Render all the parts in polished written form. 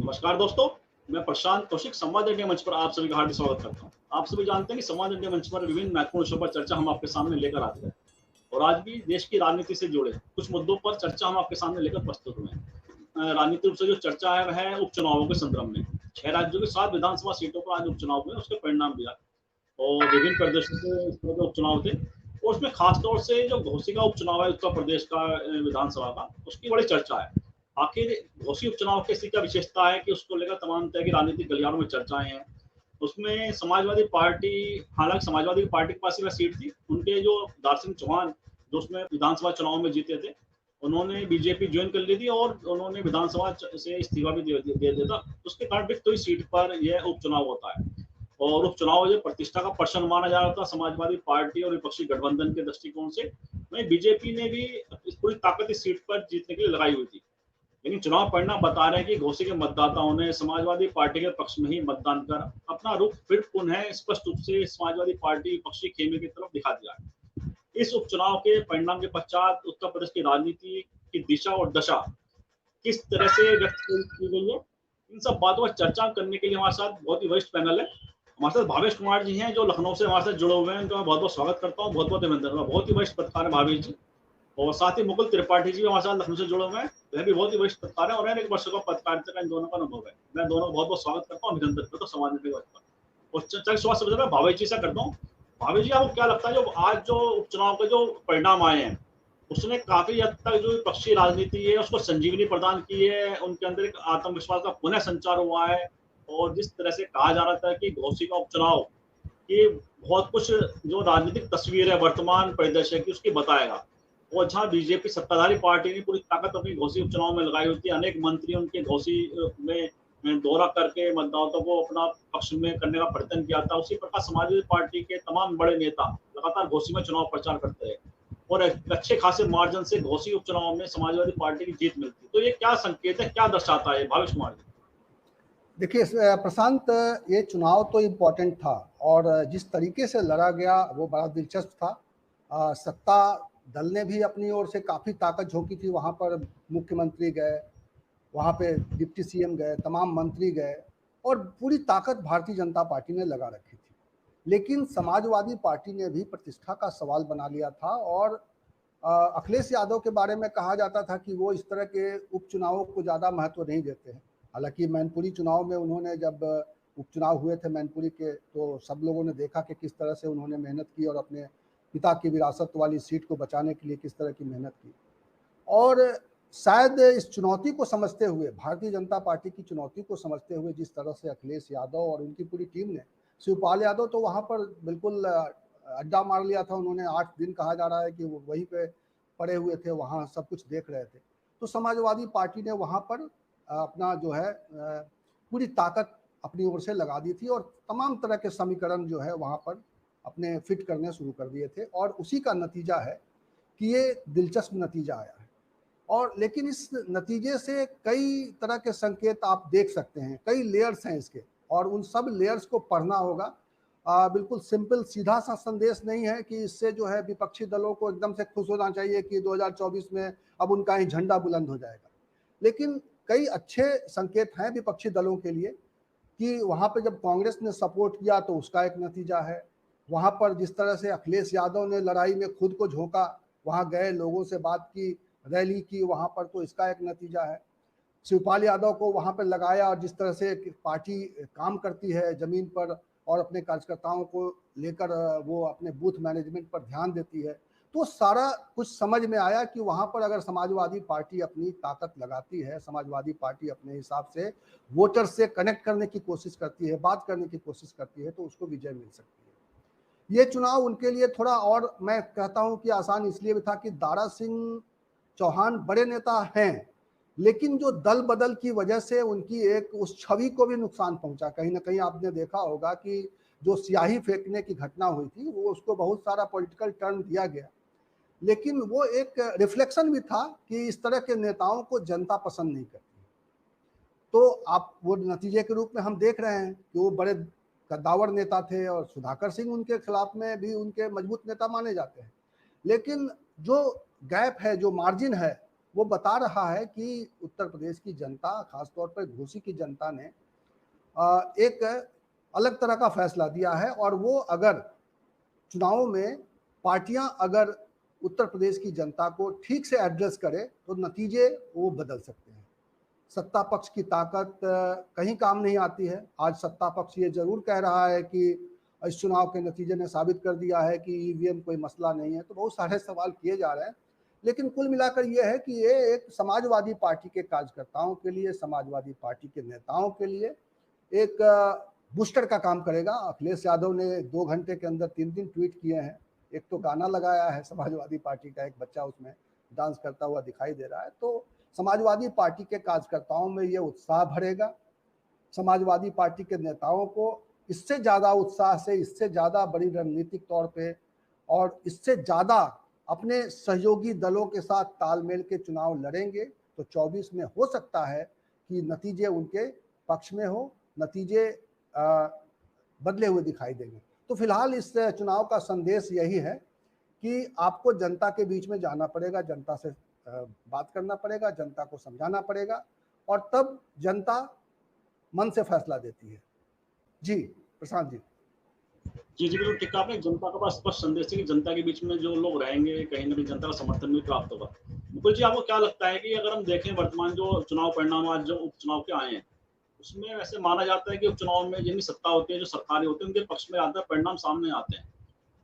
नमस्कार दोस्तों, मैं प्रशांत कौशिक संवाद इंडिया मंच पर आप सभी का हार्दिक स्वागत करता हूं। आप सभी जानते हैं कि संवाद इंडिया मंच पर विभिन्न महत्वपूर्ण विषयों पर चर्चा हम आपके सामने लेकर आते हैं और आज भी देश की राजनीति से जुड़े कुछ मुद्दों पर चर्चा हम आपके सामने लेकर प्रस्तुत हुए हैं। राजनीतिक रूप से जो चर्चा है वह है उपचुनावों के संदर्भ में। 6 राज्यों की 7 विधानसभा सीटों पर आज उपचुनाव हुए, उसके परिणाम भी आए और विभिन्न प्रदेशों से इस तरह के उपचुनाव थे और उसमें खासतौर से जो घोसी का उपचुनाव है उत्तर प्रदेश का विधानसभा का, उसकी बड़ी चर्चा है। आखिर घोसी उपचुनाव की ऐसी क्या विशेषता है कि उसको लेकर तमाम तरह की राजनीतिक गलियारों में चर्चाएं हैं। उसमें समाजवादी पार्टी, हालांकि समाजवादी पार्टी के पास ही वह सीट थी, उनके जो दार्शनिक चौहान जो उसमें विधानसभा चुनाव में जीते थे, उन्होंने बीजेपी ज्वाइन कर ली थी और उन्होंने विधानसभा से इस्तीफा भी दे दिया था। उसके कारण रिक्त हुई सीट पर यह उपचुनाव होता है और उपचुनाव जो प्रतिष्ठा का प्रश्न माना जा रहा था समाजवादी पार्टी और विपक्षी गठबंधन के दृष्टिकोण से, वहीं बीजेपी ने भी इस पूरी ताकत इस सीट पर जीतने के लिए लगाई हुई थी। लेकिन चुनाव परिणाम बता रहे हैं कि घोसी के मतदाताओं ने समाजवादी पार्टी के पक्ष में ही मतदान कर अपना रुख फिर पुनः स्पष्ट रूप से समाजवादी पार्टी विपक्षी खेमे की तरफ दिखा दिया है। इस उपचुनाव के परिणाम के पश्चात उत्तर प्रदेश की राजनीति की दिशा और दशा किस तरह से व्यक्त की गई है, इन सब बातों पर चर्चा करने के लिए हमारे साथ बहुत ही वरिष्ठ पैनल है। हमारे साथ भावेश कुमार जी हैं जो लखनऊ से हमारे साथ जुड़े हुए हैं, उनका मैं बहुत बहुत स्वागत करता हूँ, बहुत बहुत अभिनंदन। बहुत ही वरिष्ठ पत्रकार है भावेश जी। और साथ ही मुकुल त्रिपाठी जी भी हमारे साथ लखनऊ से जुड़े हुए हैं, वह भी बहुत ही वरिष्ठ पत्रकार है और अनेक वर्षों का पत्रकारिता का इन दोनों का अनुभव है। मैं दोनों बहुत बहुत स्वागत करता हूँ, अभिनंदन करता हूँ समाज में और चल शुरुआत सबसे पहले भावेश जी से करता हूँ। भावेश जी, आपको क्या लगता है जो आज जो उपचुनाव के जो परिणाम आए हैं उसने काफी हद तक जो विपक्षी राजनीति है उसको संजीवनी प्रदान की है, उनके अंदर एक आत्मविश्वास का पुनः संचार हुआ है और जिस तरह से कहा जा रहा था कि घोसी का उपचुनाव ये बहुत कुछ जो राजनीतिक तस्वीर है वर्तमान परिदृश्य की उसकी बताएगा। और जहाँ बीजेपी सत्ताधारी पार्टी ने पूरी ताकत अपनी घोसी उपचुनाव में लगाई होती है, अनेक मंत्री उनके घोसी में दौरा करके मतदाताओं को अपना पक्ष में करने का प्रयत्न किया था, उसी प्रकार समाजवादी पार्टी के तमाम बड़े नेता लगातार घोसी में चुनाव प्रचार करते हैं और अच्छे खासे मार्जिन से घोसी उपचुनाव में समाजवादी पार्टी की जीत मिलती। तो ये क्या संकेत है, क्या दर्शाता है भावेश कुमार जी? देखिए प्रशांत, ये चुनाव तो इम्पोर्टेंट था और जिस तरीके से लड़ा गया वो बड़ा दिलचस्प था। सत्ता दल ने भी अपनी ओर से काफ़ी ताकत झोंकी थी। वहाँ पर मुख्यमंत्री गए, वहाँ पे डिप्टी सीएम गए, तमाम मंत्री गए और पूरी ताकत भारतीय जनता पार्टी ने लगा रखी थी। लेकिन समाजवादी पार्टी ने भी प्रतिष्ठा का सवाल बना लिया था और अखिलेश यादव के बारे में कहा जाता था कि वो इस तरह के उपचुनावों को ज़्यादा महत्व नहीं देते हैं। हालांकि मैनपुरी चुनाव में उन्होंने जब उपचुनाव हुए थे मैनपुरी के, तो सब लोगों ने देखा कि किस तरह से उन्होंने मेहनत की और अपने पिता की विरासत वाली सीट को बचाने के लिए किस तरह की मेहनत की। और शायद इस चुनौती को समझते हुए, भारतीय जनता पार्टी की चुनौती को समझते हुए, जिस तरह से अखिलेश यादव और उनकी पूरी टीम ने, शिवपाल यादव तो वहाँ पर बिल्कुल अड्डा मार लिया था उन्होंने। 8 दिन कहा जा रहा है कि वो वहीं पे पड़े हुए थे, वहाँ सब कुछ देख रहे थे। तो समाजवादी पार्टी ने वहाँ पर अपना जो है पूरी ताकत अपनी ओर से लगा दी थी और तमाम तरह के समीकरण जो है वहाँ पर अपने फिट करने शुरू कर दिए थे और उसी का नतीजा है कि ये दिलचस्प नतीजा आया है। और लेकिन इस नतीजे से कई तरह के संकेत आप देख सकते हैं, कई लेयर्स हैं इसके और उन सब लेयर्स को पढ़ना होगा। बिल्कुल सिंपल सीधा सा संदेश नहीं है कि इससे जो है विपक्षी दलों को एकदम से खुश होना चाहिए कि 2024 में अब उनका ही झंडा बुलंद हो जाएगा। लेकिन कई अच्छे संकेत हैं विपक्षी दलों के लिए कि वहाँ पे जब कांग्रेस ने सपोर्ट किया तो उसका एक नतीजा है। वहाँ पर जिस तरह से अखिलेश यादव ने लड़ाई में खुद को झोंका, वहाँ गए, लोगों से बात की, रैली की वहाँ पर, तो इसका एक नतीजा है। शिवपाल यादव को वहाँ पर लगाया और जिस तरह से पार्टी काम करती है ज़मीन पर और अपने कार्यकर्ताओं को लेकर वो अपने बूथ मैनेजमेंट पर ध्यान देती है, तो सारा कुछ समझ में आया कि वहाँ पर अगर समाजवादी पार्टी अपनी ताकत लगाती है, समाजवादी पार्टी अपने हिसाब से वोटर से कनेक्ट करने की कोशिश करती है, बात करने की कोशिश करती है, तो उसको विजय मिल सकती है। ये चुनाव उनके लिए थोड़ा, और मैं कहता हूँ कि आसान इसलिए भी था कि दारा सिंह चौहान बड़े नेता हैं, लेकिन जो दल बदल की वजह से उनकी एक उस छवि को भी नुकसान पहुंचा। कहीं ना कहीं आपने देखा होगा कि जो स्याही फेंकने की घटना हुई थी वो उसको बहुत सारा पॉलिटिकल टर्न दिया गया, लेकिन वो एक रिफ्लेक्शन भी था कि इस तरह के नेताओं को जनता पसंद नहीं करती। तो आप वो नतीजे के रूप में हम देख रहे हैं कि वो बड़े कद्दावर नेता थे और सुधाकर सिंह उनके खिलाफ में भी उनके मजबूत नेता माने जाते हैं। लेकिन जो गैप है, जो मार्जिन है, वो बता रहा है कि उत्तर प्रदेश की जनता, खासतौर पर घोसी की जनता ने एक अलग तरह का फैसला दिया है, और वो अगर चुनावों में पार्टियां अगर उत्तर प्रदेश की जनता को ठीक से एड्रेस करे तो नतीजे वो बदल सकते हैं। सत्ता पक्ष की ताकत कहीं काम नहीं आती है। आज सत्ता पक्ष ये जरूर कह रहा है कि इस चुनाव के नतीजे ने साबित कर दिया है कि ईवीएम कोई मसला नहीं है, तो बहुत सारे सवाल किए जा रहे हैं। लेकिन कुल मिलाकर ये है कि ये एक समाजवादी पार्टी के कार्यकर्ताओं के लिए, समाजवादी पार्टी के नेताओं के लिए एक बूस्टर का काम करेगा। अखिलेश यादव ने 2 घंटे के अंदर 3 ट्वीट किए हैं। एक तो गाना लगाया है समाजवादी पार्टी का, एक बच्चा उसमें डांस करता हुआ दिखाई दे रहा है। तो समाजवादी पार्टी के कार्यकर्ताओं में ये उत्साह भरेगा। समाजवादी पार्टी के नेताओं को इससे ज़्यादा उत्साह से, इससे ज़्यादा बड़ी रणनीतिक तौर पे और इससे ज़्यादा अपने सहयोगी दलों के साथ तालमेल के चुनाव लड़ेंगे तो 24 में हो सकता है कि नतीजे उनके पक्ष में हो, नतीजे बदले हुए दिखाई देंगे। तो फिलहाल इस चुनाव का संदेश यही है कि आपको जनता के बीच में जाना पड़ेगा, जनता से बात करना पड़ेगा, जनता को समझाना पड़ेगा, और तब जनता मन से फैसला देती है। जी प्रशांत जी। जी बिल्कुल ठीक है आपने। जनता का पास स्पष्ट संदेश है कि जनता के बीच में जो लोग रहेंगे कहीं ना कहीं जनता का समर्थन भी प्राप्त होगा। मुकुल जी, आपको क्या लगता है कि अगर हम देखें वर्तमान जो चुनाव परिणाम आज जो उपचुनाव के आए हैं, उसमें वैसे माना जाता है कि उपचुनाव में जिनकी सत्ता होती है, जो सरकारें होती है, उनके पक्ष में आता है, परिणाम सामने आते हैं।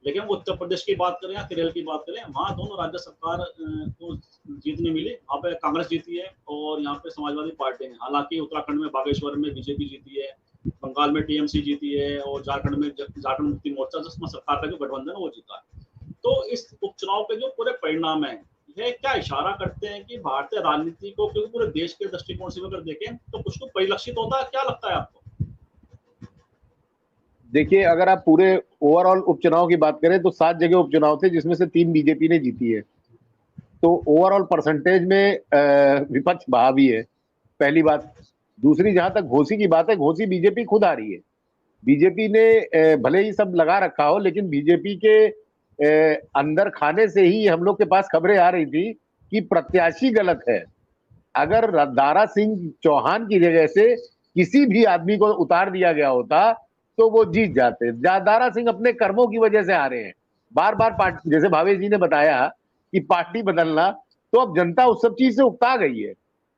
लेकिन उत्तर प्रदेश की बात करें या केरल की बात करें, वहाँ दोनों राज्य सरकार को जीत नहीं मिली। वहाँ पे कांग्रेस जीती है और यहाँ पे समाजवादी पार्टी ने। हालांकि उत्तराखंड में बागेश्वर में बीजेपी जीती है, बंगाल में टीएमसी जीती है, और झारखंड में झारखंड मुक्ति मोर्चा जिसमें सरकार का जो गठबंधन है वो जीता है। तो इस उपचुनाव के जो पूरे परिणाम है, यह क्या इशारा करते हैं कि भारतीय राजनीति को, क्योंकि पूरे देश के दृष्टिकोण से अगर देखें तो कुछ तो परिलक्षित होता है, क्या लगता है आपको? देखिए, अगर आप पूरे ओवरऑल उपचुनाव की बात करें तो 7 जगह उपचुनाव थे जिसमें से 3 बीजेपी ने जीती है। तो ओवरऑल परसेंटेज में विपक्ष बहा भी है, पहली बात। दूसरी, जहां तक घोसी की बात है, घोसी बीजेपी खुद आ रही है। बीजेपी ने भले ही सब लगा रखा हो, लेकिन बीजेपी के अंदर खाने से ही हम लोग के पास खबरें आ रही थी कि प्रत्याशी गलत है। अगर दारा सिंह चौहान की जगह से किसी भी आदमी को उतार दिया गया होता तो वो जीत जाते। दारा सिंह अपने कर्मों की वजह से आ रहे हैं। बार बार पार्टी, जैसे भावेश जी ने बताया कि पार्टी बदलना, तो अब जनता उस सब चीज से उकता गई है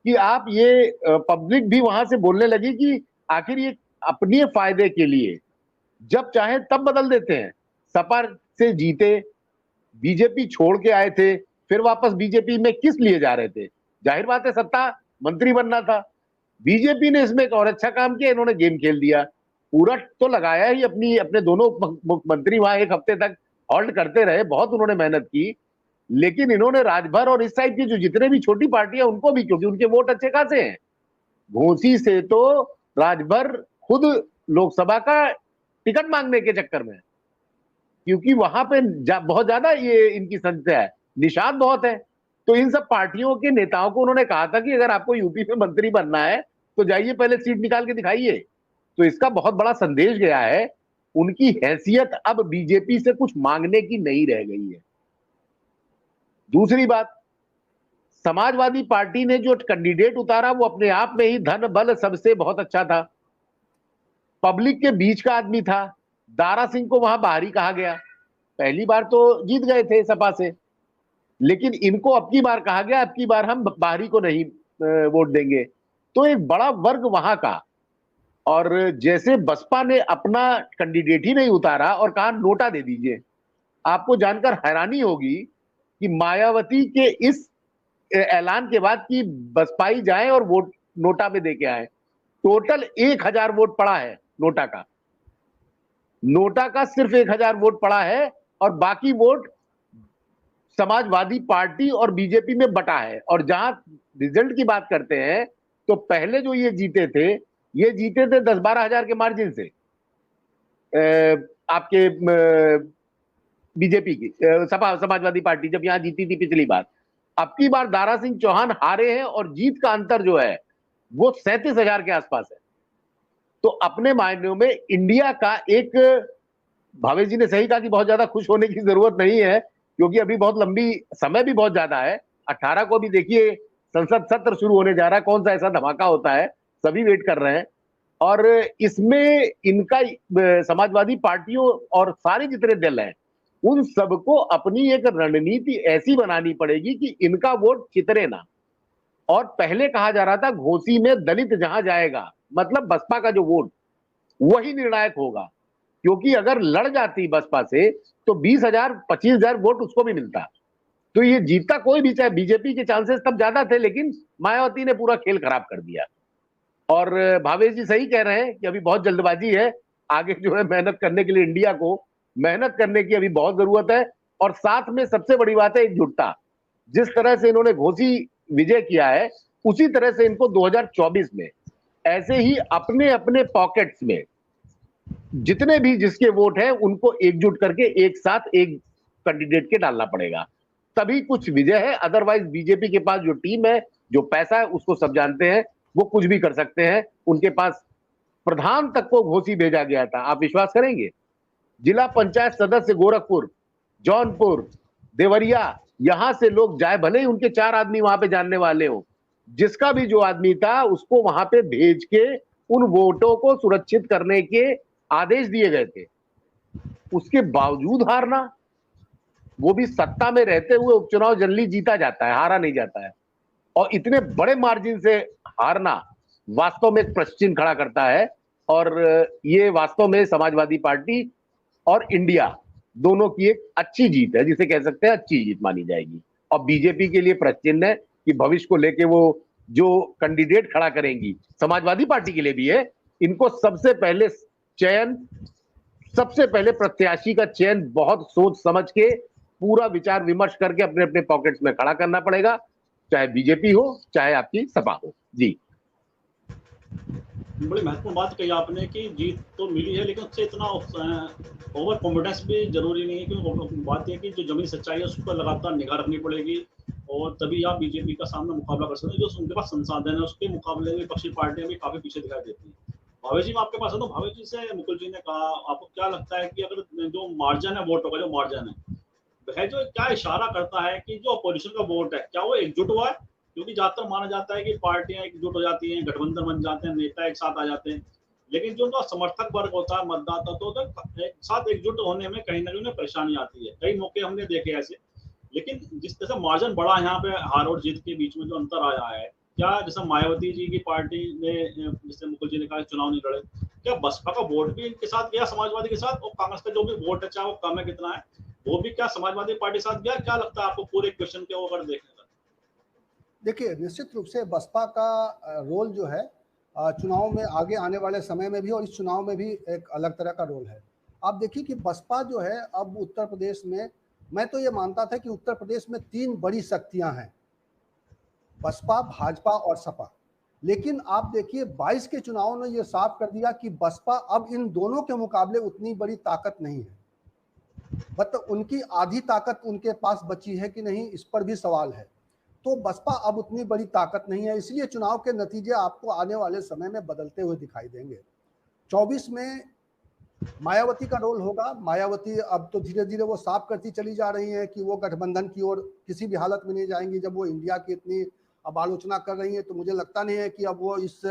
कि आप ये पब्लिक भी वहां से बोलने लगी कि आखिर ये अपने फायदे के लिए जब चाहे तब बदल देते हैं। सपा से जीते, बीजेपी छोड़ के आए थे, फिर वापस बीजेपी में किस लिए जा रहे थे? जाहिर बात है सत्ता, मंत्री बनना था। बीजेपी ने इसमें एक और अच्छा काम किया, इन्होंने गेम खेल दिया। पूरा तो लगाया ही, अपने दोनों मुख्यमंत्री वहां 1 हफ्ते तक हॉल्ट करते रहे, बहुत उन्होंने मेहनत की। लेकिन इन्होंने राजभर और इस साइड की जो जितने भी छोटी पार्टियां उनको भी, क्योंकि उनके वोट अच्छे खासे हैं, घोसी से तो राजभर खुद लोकसभा का टिकट मांगने के चक्कर में, क्योंकि वहां पे बहुत ज्यादा ये इनकी संख्या है, निशान बहुत है। तो इन सब पार्टियों के नेताओं को उन्होंने कहा था कि अगर आपको यूपी में मंत्री बनना है तो जाइए पहले सीट निकाल के दिखाइए। तो इसका बहुत बड़ा संदेश गया है। उनकी हैसियत अब बीजेपी से कुछ मांगने की नहीं रह गई है। दूसरी बात, समाजवादी पार्टी ने जो कैंडिडेट उतारा वो अपने आप में ही धन बल सबसे बहुत अच्छा था, पब्लिक के बीच का आदमी था। दारा सिंह को वहां बाहरी कहा गया, पहली बार तो जीत गए थे सपा से, लेकिन इनको अब की बार कहा गया अब की बार हम बाहरी को नहीं वोट देंगे। तो एक बड़ा वर्ग वहां का। और जैसे बसपा ने अपना कैंडिडेट ही नहीं उतारा और कहा नोटा दे दीजिए, आपको जानकर हैरानी होगी कि मायावती के इस ऐलान के बाद कि बसपाई जाए और वोट नोटा में दे के आए, टोटल 1000 वोट पड़ा है नोटा का। नोटा का सिर्फ 1000 वोट पड़ा है और बाकी वोट समाजवादी पार्टी और बीजेपी में बटा है। और जहां रिजल्ट की बात करते हैं तो पहले जो ये जीते थे 10-12 हजार के मार्जिन से, आपके बीजेपी की समाजवादी पार्टी जब यहां जीती थी पिछली बार। अब की बार दारा सिंह चौहान हारे हैं और जीत का अंतर जो है वो 37,000 के आसपास है। तो अपने मायनों में इंडिया का एक, भावेश जी ने सही कहा कि बहुत ज्यादा खुश होने की जरूरत नहीं है, क्योंकि अभी बहुत लंबी समय भी बहुत ज्यादा है, 18 को भी देखिए संसद सत्र शुरू होने जा रहा है, कौन सा ऐसा धमाका होता है, सभी वेट कर रहे हैं। और इसमें इनका समाजवादी पार्टियों और सारे जितने दल हैं उन सबको अपनी एक रणनीति ऐसी बनानी पड़ेगी कि इनका वोट चितरे ना। और पहले कहा जा रहा था घोसी में दलित जहां जाएगा, मतलब बसपा का जो वोट वही निर्णायक होगा, क्योंकि अगर लड़ जाती बसपा से तो 20,000 25,000 वोट उसको भी मिलता। तो ये जीतता कोई भी, चाहे बीजेपी के चांसेस तब ज्यादा थे, लेकिन मायावती ने पूरा खेल खराब कर दिया। और भावेश जी सही कह रहे हैं कि अभी बहुत जल्दबाजी है, आगे जो है मेहनत करने के लिए इंडिया को मेहनत करने की अभी बहुत जरूरत है। और साथ में सबसे बड़ी बात है एकजुटता। जिस तरह से इन्होंने घोसी विजय किया है उसी तरह से इनको 2024 में ऐसे ही अपने अपने पॉकेट्स में जितने भी जिसके वोट हैं उनको एकजुट करके एक साथ एक कैंडिडेट के डालना पड़ेगा, तभी कुछ विजय है। अदरवाइज बीजेपी के पास जो टीम है, जो पैसा है, उसको सब जानते हैं, वो कुछ भी कर सकते हैं। उनके पास प्रधान तक को घोसी भेजा गया था, आप विश्वास करेंगे? जिला पंचायत सदस्य गोरखपुर, जौनपुर, देवरिया, यहां से लोग जाए, भले ही उनके 4 आदमी वहां पे जानने वाले हो, जिसका भी जो आदमी था उसको वहां पे भेज के उन वोटों को सुरक्षित करने के आदेश दिए गए थे। उसके बावजूद हारना, वो भी सत्ता में रहते हुए उपचुनाव जनरली जीता जाता है, हारा नहीं जाता है। और इतने बड़े मार्जिन से हारना वास्तव में एक प्रश्न चिन्ह खड़ा करता है। और ये वास्तव में समाजवादी पार्टी और इंडिया दोनों की एक अच्छी जीत है, जिसे कह सकते हैं अच्छी जीत मानी जाएगी। और बीजेपी के लिए प्रश्न चिन्ह है कि भविष्य को लेके वो जो कैंडिडेट खड़ा करेंगी, समाजवादी पार्टी के लिए भी है, इनको सबसे पहले चयन, सबसे पहले प्रत्याशी का चयन बहुत सोच समझ के पूरा विचार विमर्श करके अपने अपने पॉकेट्स में खड़ा करना पड़ेगा, चाहे बीजेपी हो चाहे आपकी सपा हो। जी, बड़ी महत्वपूर्ण बात कही आपने कि जीत तो मिली है, लेकिन उससे इतना ओवर कॉन्फिडेंस भी जरूरी नहीं है। क्योंकि बात यह कि जो जमीनी सच्चाई है उस पर लगातार निगाह रखनी पड़ेगी, और तभी आप बीजेपी का सामना मुकाबला कर सकते हैं। जो उनके पास संसाधन है उसके मुकाबले में विपक्षी पार्टियां भी काफी पीछे दिखाई देती हैं। भावेश जी, मैं आपके पास आता हूँ। भावेश जी से मुकुल जी ने कहा, आपको क्या लगता है कि अगर जो मार्जिन है वोटों का, जो मार्जिन है जो क्या इशारा करता है कि जो अपोजिशन का वोट है क्या वो एकजुट हुआ है? क्योंकि ज्यादातर माना जाता है कि पार्टियां एकजुट हो जाती हैं, गठबंधन बन जाते हैं, नेता एक साथ आ जाते हैं, लेकिन जो उनका समर्थक वर्ग होता है, मतदाता, तो एक साथ एकजुट होने में कहीं ना कहीं उन्हें परेशानी आती है। कई मौके हमने देखे ऐसे। लेकिन जिस तरह से मार्जिन बढ़ा यहाँ पे हार और जीत के बीच में जो अंतर आया है, क्या जैसे मायावती जी की पार्टी ने, जिससे मुकुल जी ने कहा चुनाव नहीं लड़े, क्या बसपा का वोट भी इनके साथ गया, समाजवादी के साथ? और कांग्रेस का जो भी वोट है, चाहे वो कम है कितना है, वो भी क्या समाजवादी पार्टी साथ गया? क्या लगता है आपको पूरे क्वेश्चन के ऊपर देखने का? देखिए, निश्चित रूप से बसपा का रोल जो है चुनाव में आगे आने वाले समय में भी और इस चुनाव में भी एक अलग तरह का रोल है। आप देखिए कि बसपा जो है अब उत्तर प्रदेश में, मैं तो ये मानता था कि उत्तर प्रदेश में 3 बड़ी शक्तियां हैं, बसपा, भाजपा और सपा। लेकिन आप देखिए 22 के चुनाव ने ये साफ कर दिया कि बसपा अब इन दोनों के मुकाबले उतनी बड़ी ताकत नहीं है। मतलब उनकी आधी ताकत उनके पास बची है कि नहीं, इस पर भी सवाल है। तो बसपा अब उतनी बड़ी ताकत नहीं है, इसलिए चुनाव के नतीजे आपको आने वाले समय में बदलते हुए दिखाई देंगे। 24 में मायावती का रोल होगा। मायावती अब तो धीरे धीरे वो साफ करती चली जा रही हैं कि वो गठबंधन की ओर किसी भी हालत में नहीं जाएंगी। जब वो इंडिया की इतनी अब आलोचना कर रही है तो मुझे लगता नहीं है कि अब वो इस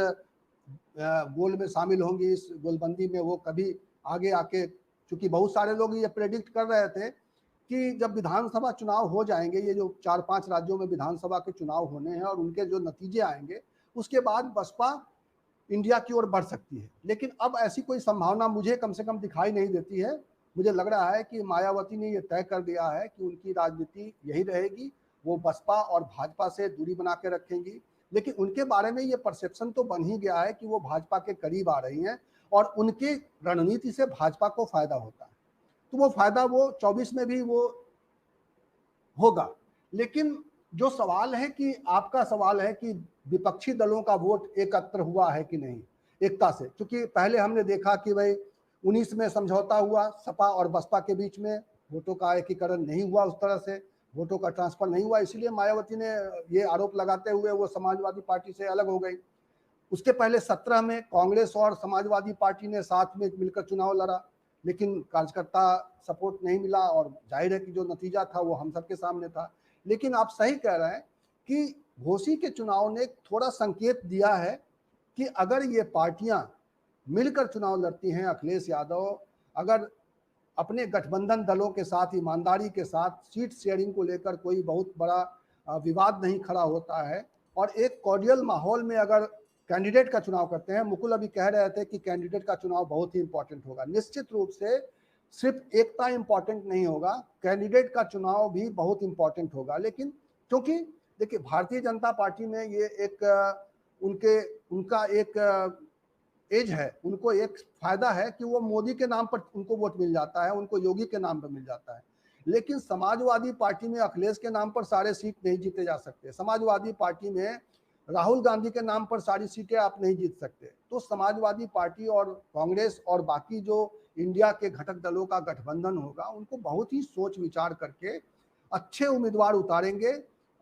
गोल में शामिल होंगी, इस गोलबंदी में वो कभी आगे आके, क्योंकि बहुत सारे लोग ये प्रेडिक्ट कर रहे थे कि जब विधानसभा चुनाव हो जाएंगे, ये जो 4-5 राज्यों में विधानसभा के चुनाव होने हैं और उनके जो नतीजे आएंगे, उसके बाद बसपा इंडिया की ओर बढ़ सकती है। लेकिन अब ऐसी कोई संभावना मुझे कम से कम दिखाई नहीं देती है। मुझे लग रहा है कि मायावती ने यह तय कर दिया है कि उनकी राजनीति यही रहेगी, वो बसपा और भाजपा से दूरी बना के रखेंगी। लेकिन उनके बारे में ये परसेप्शन तो बन ही गया है कि वो भाजपा के करीब आ रही हैं और उनकी रणनीति से भाजपा को फायदा होता है। तो वो फायदा वो 24 में भी वो होगा। लेकिन जो सवाल है कि आपका सवाल है कि विपक्षी दलों का वोट एकत्र हुआ है कि नहीं एकता से, क्योंकि पहले हमने देखा कि भाई 19 में समझौता हुआ सपा और बसपा के बीच में, वोटों का एकीकरण नहीं हुआ, उस तरह से वोटों का ट्रांसफर नहीं हुआ, इसलिए मायावती ने ये आरोप लगाते हुए वो समाजवादी पार्टी से अलग हो गई। उसके पहले 17 में कांग्रेस और समाजवादी पार्टी ने साथ में मिलकर चुनाव लड़ा, लेकिन कार्यकर्ता सपोर्ट नहीं मिला और जाहिर है कि जो नतीजा था वो हम सबके सामने था। लेकिन आप सही कह रहे हैं कि घोसी के चुनाव ने थोड़ा संकेत दिया है कि अगर ये पार्टियां मिलकर चुनाव लड़ती हैं, अखिलेश यादव अगर अपने गठबंधन दलों के साथ ईमानदारी के साथ सीट शेयरिंग को लेकर कोई बहुत बड़ा विवाद नहीं खड़ा होता है और एक कॉर्डियल माहौल में अगर कैंडिडेट का चुनाव करते हैं, मुकुल अभी कह रहे थे कि कैंडिडेट का चुनाव बहुत ही इंपॉर्टेंट होगा। निश्चित रूप से सिर्फ एकता इंपॉर्टेंट नहीं होगा, कैंडिडेट का चुनाव भी बहुत इंपॉर्टेंट होगा। लेकिन क्योंकि देखिए भारतीय जनता पार्टी में ये एक उनका एक एज है, उनको एक फायदा है कि वो मोदी के नाम पर उनको वोट मिल जाता है, उनको योगी के नाम पर मिल जाता है। लेकिन समाजवादी पार्टी में अखिलेश के नाम पर सारे सीट नहीं जीते जा सकते, समाजवादी पार्टी में राहुल गांधी के नाम पर सारी सीटें आप नहीं जीत सकते। तो समाजवादी पार्टी और कांग्रेस और बाकी जो इंडिया के घटक दलों का गठबंधन होगा, उनको बहुत ही सोच विचार करके अच्छे उम्मीदवार उतारेंगे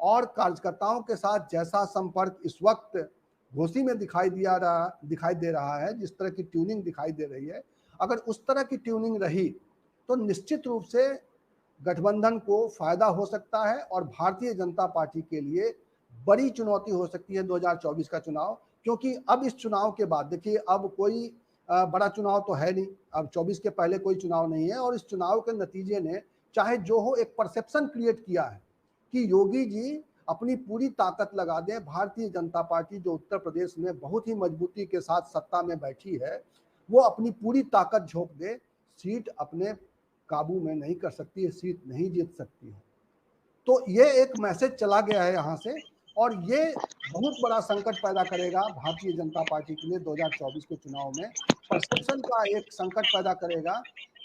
और कार्यकर्ताओं के साथ जैसा संपर्क इस वक्त घोसी में दिखाई दे रहा है, जिस तरह की ट्यूनिंग दिखाई दे रही है, अगर उस तरह की ट्यूनिंग रही तो निश्चित रूप से गठबंधन को फायदा हो सकता है और भारतीय जनता पार्टी के लिए बड़ी चुनौती हो सकती है 2024 का चुनाव। क्योंकि अब इस चुनाव के बाद देखिए, अब कोई बड़ा चुनाव तो है नहीं, अब 24 के पहले कोई चुनाव नहीं है और इस चुनाव के नतीजे ने चाहे जो हो एक परसेप्शन क्रिएट किया है कि योगी जी अपनी पूरी ताकत लगा दें, भारतीय जनता पार्टी जो उत्तर प्रदेश में बहुत ही मजबूती के साथ सत्ता में बैठी है, वो अपनी पूरी ताकत झोंक दे, सीट अपने काबू में नहीं कर सकती है, सीट नहीं जीत सकती है। तो ये एक मैसेज चला गया है यहाँ से और ये बहुत बड़ा संकट पैदा करेगा भारतीय जनता पार्टी के लिए 2024 के चुनाव में। परसेप्शन का एक संकट पैदा करेगा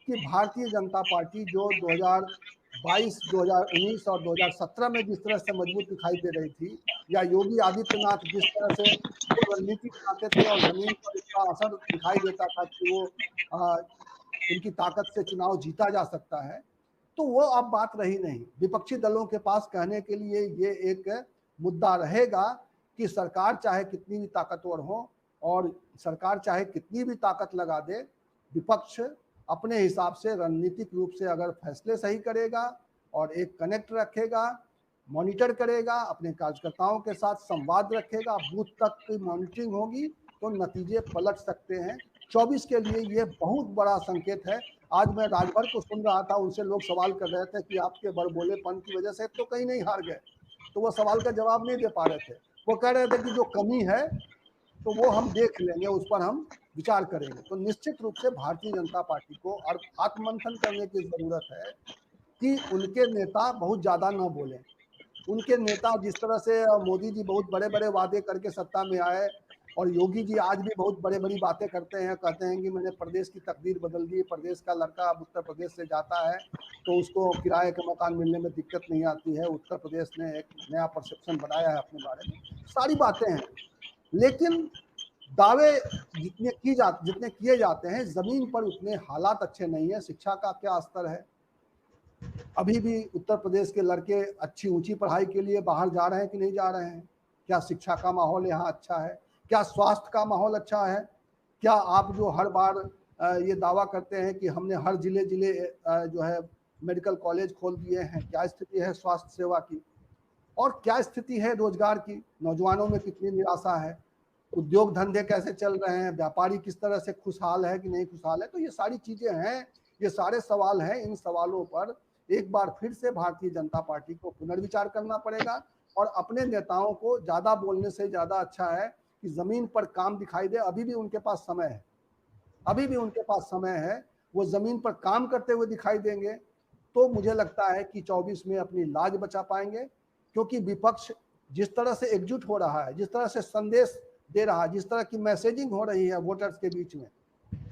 कि भारतीय जनता पार्टी जो 2022, 2019 और 2017 में जिस तरह से मजबूत दिखाई दे रही थी, या योगी आदित्यनाथ जिस तरह से वो रणनीति बनाते थे और जमीन पर इसका असर दिखाई देता था कि वो उनकी ताकत से चुनाव जीता जा सकता है, तो वो अब बात रही नहीं। विपक्षी दलों के पास कहने के लिए ये एक मुद्दा रहेगा कि सरकार चाहे कितनी भी ताकतवर हो और सरकार चाहे कितनी भी ताकत लगा दे, विपक्ष अपने हिसाब से रणनीतिक रूप से अगर फैसले सही करेगा और एक कनेक्ट रखेगा, मॉनिटर करेगा, अपने कार्यकर्ताओं के साथ संवाद रखेगा, बूथ तक की मॉनिटरिंग होगी, तो नतीजे पलट सकते हैं। 24 के लिए ये बहुत बड़ा संकेत है। आज मैं राजभर को सुन रहा था, उनसे लोग सवाल कर रहे थे कि आपके बड़बोलेपन की वजह से तो कहीं नहीं हार गए, तो वो सवाल का जवाब नहीं दे पा रहे थे। वो कह रहे थे कि जो कमी है तो वो हम देख लेंगे, उस पर हम विचार करेंगे। तो निश्चित रूप से भारतीय जनता पार्टी को और आत्ममंथन करने की जरूरत है कि उनके नेता बहुत ज्यादा न बोलें। उनके नेता जिस तरह से मोदी जी बहुत बड़े बड़े वादे करके सत्ता में आए और योगी जी आज भी बहुत बड़ी बड़ी बातें करते हैं, कहते हैं कि मैंने प्रदेश की तकदीर बदल दी, प्रदेश का लड़का अब उत्तर प्रदेश से जाता है तो उसको किराए का मकान मिलने में दिक्कत नहीं आती है, उत्तर प्रदेश ने एक नया परसेप्शन बनाया है अपने बारे में, सारी बातें हैं। लेकिन दावे जितने किए जाते हैं, जमीन पर उतने हालात अच्छे नहीं है। शिक्षा का क्या स्तर है, अभी भी उत्तर प्रदेश के लड़के अच्छी ऊंची पढ़ाई के लिए बाहर जा रहे हैं कि नहीं जा रहे हैं? क्या शिक्षा का माहौल यहाँ अच्छा है? क्या स्वास्थ्य का माहौल अच्छा है? क्या आप जो हर बार ये दावा करते हैं कि हमने हर जिले जो है मेडिकल कॉलेज खोल दिए हैं, क्या स्थिति है स्वास्थ्य सेवा की? और क्या स्थिति है रोजगार की? नौजवानों में कितनी निराशा है? उद्योग धंधे कैसे चल रहे हैं? व्यापारी किस तरह से खुशहाल है कि नहीं खुशहाल है? तो ये सारी चीजें हैं, ये सारे सवाल हैं। इन सवालों पर एक बार फिर से भारतीय जनता पार्टी को पुनर्विचार करना पड़ेगा और अपने नेताओं को ज्यादा बोलने से ज्यादा अच्छा है कि जमीन पर काम दिखाई दे। अभी भी उनके पास समय है, अभी भी उनके पास समय है, वो जमीन पर काम करते हुए दिखाई देंगे तो मुझे लगता है कि 24 में अपनी लाज बचा पाएंगे। क्योंकि विपक्ष जिस तरह से एकजुट हो रहा है, जिस तरह से संदेश दे रहा है, जिस तरह की मैसेजिंग हो रही है वोटर्स के बीच में,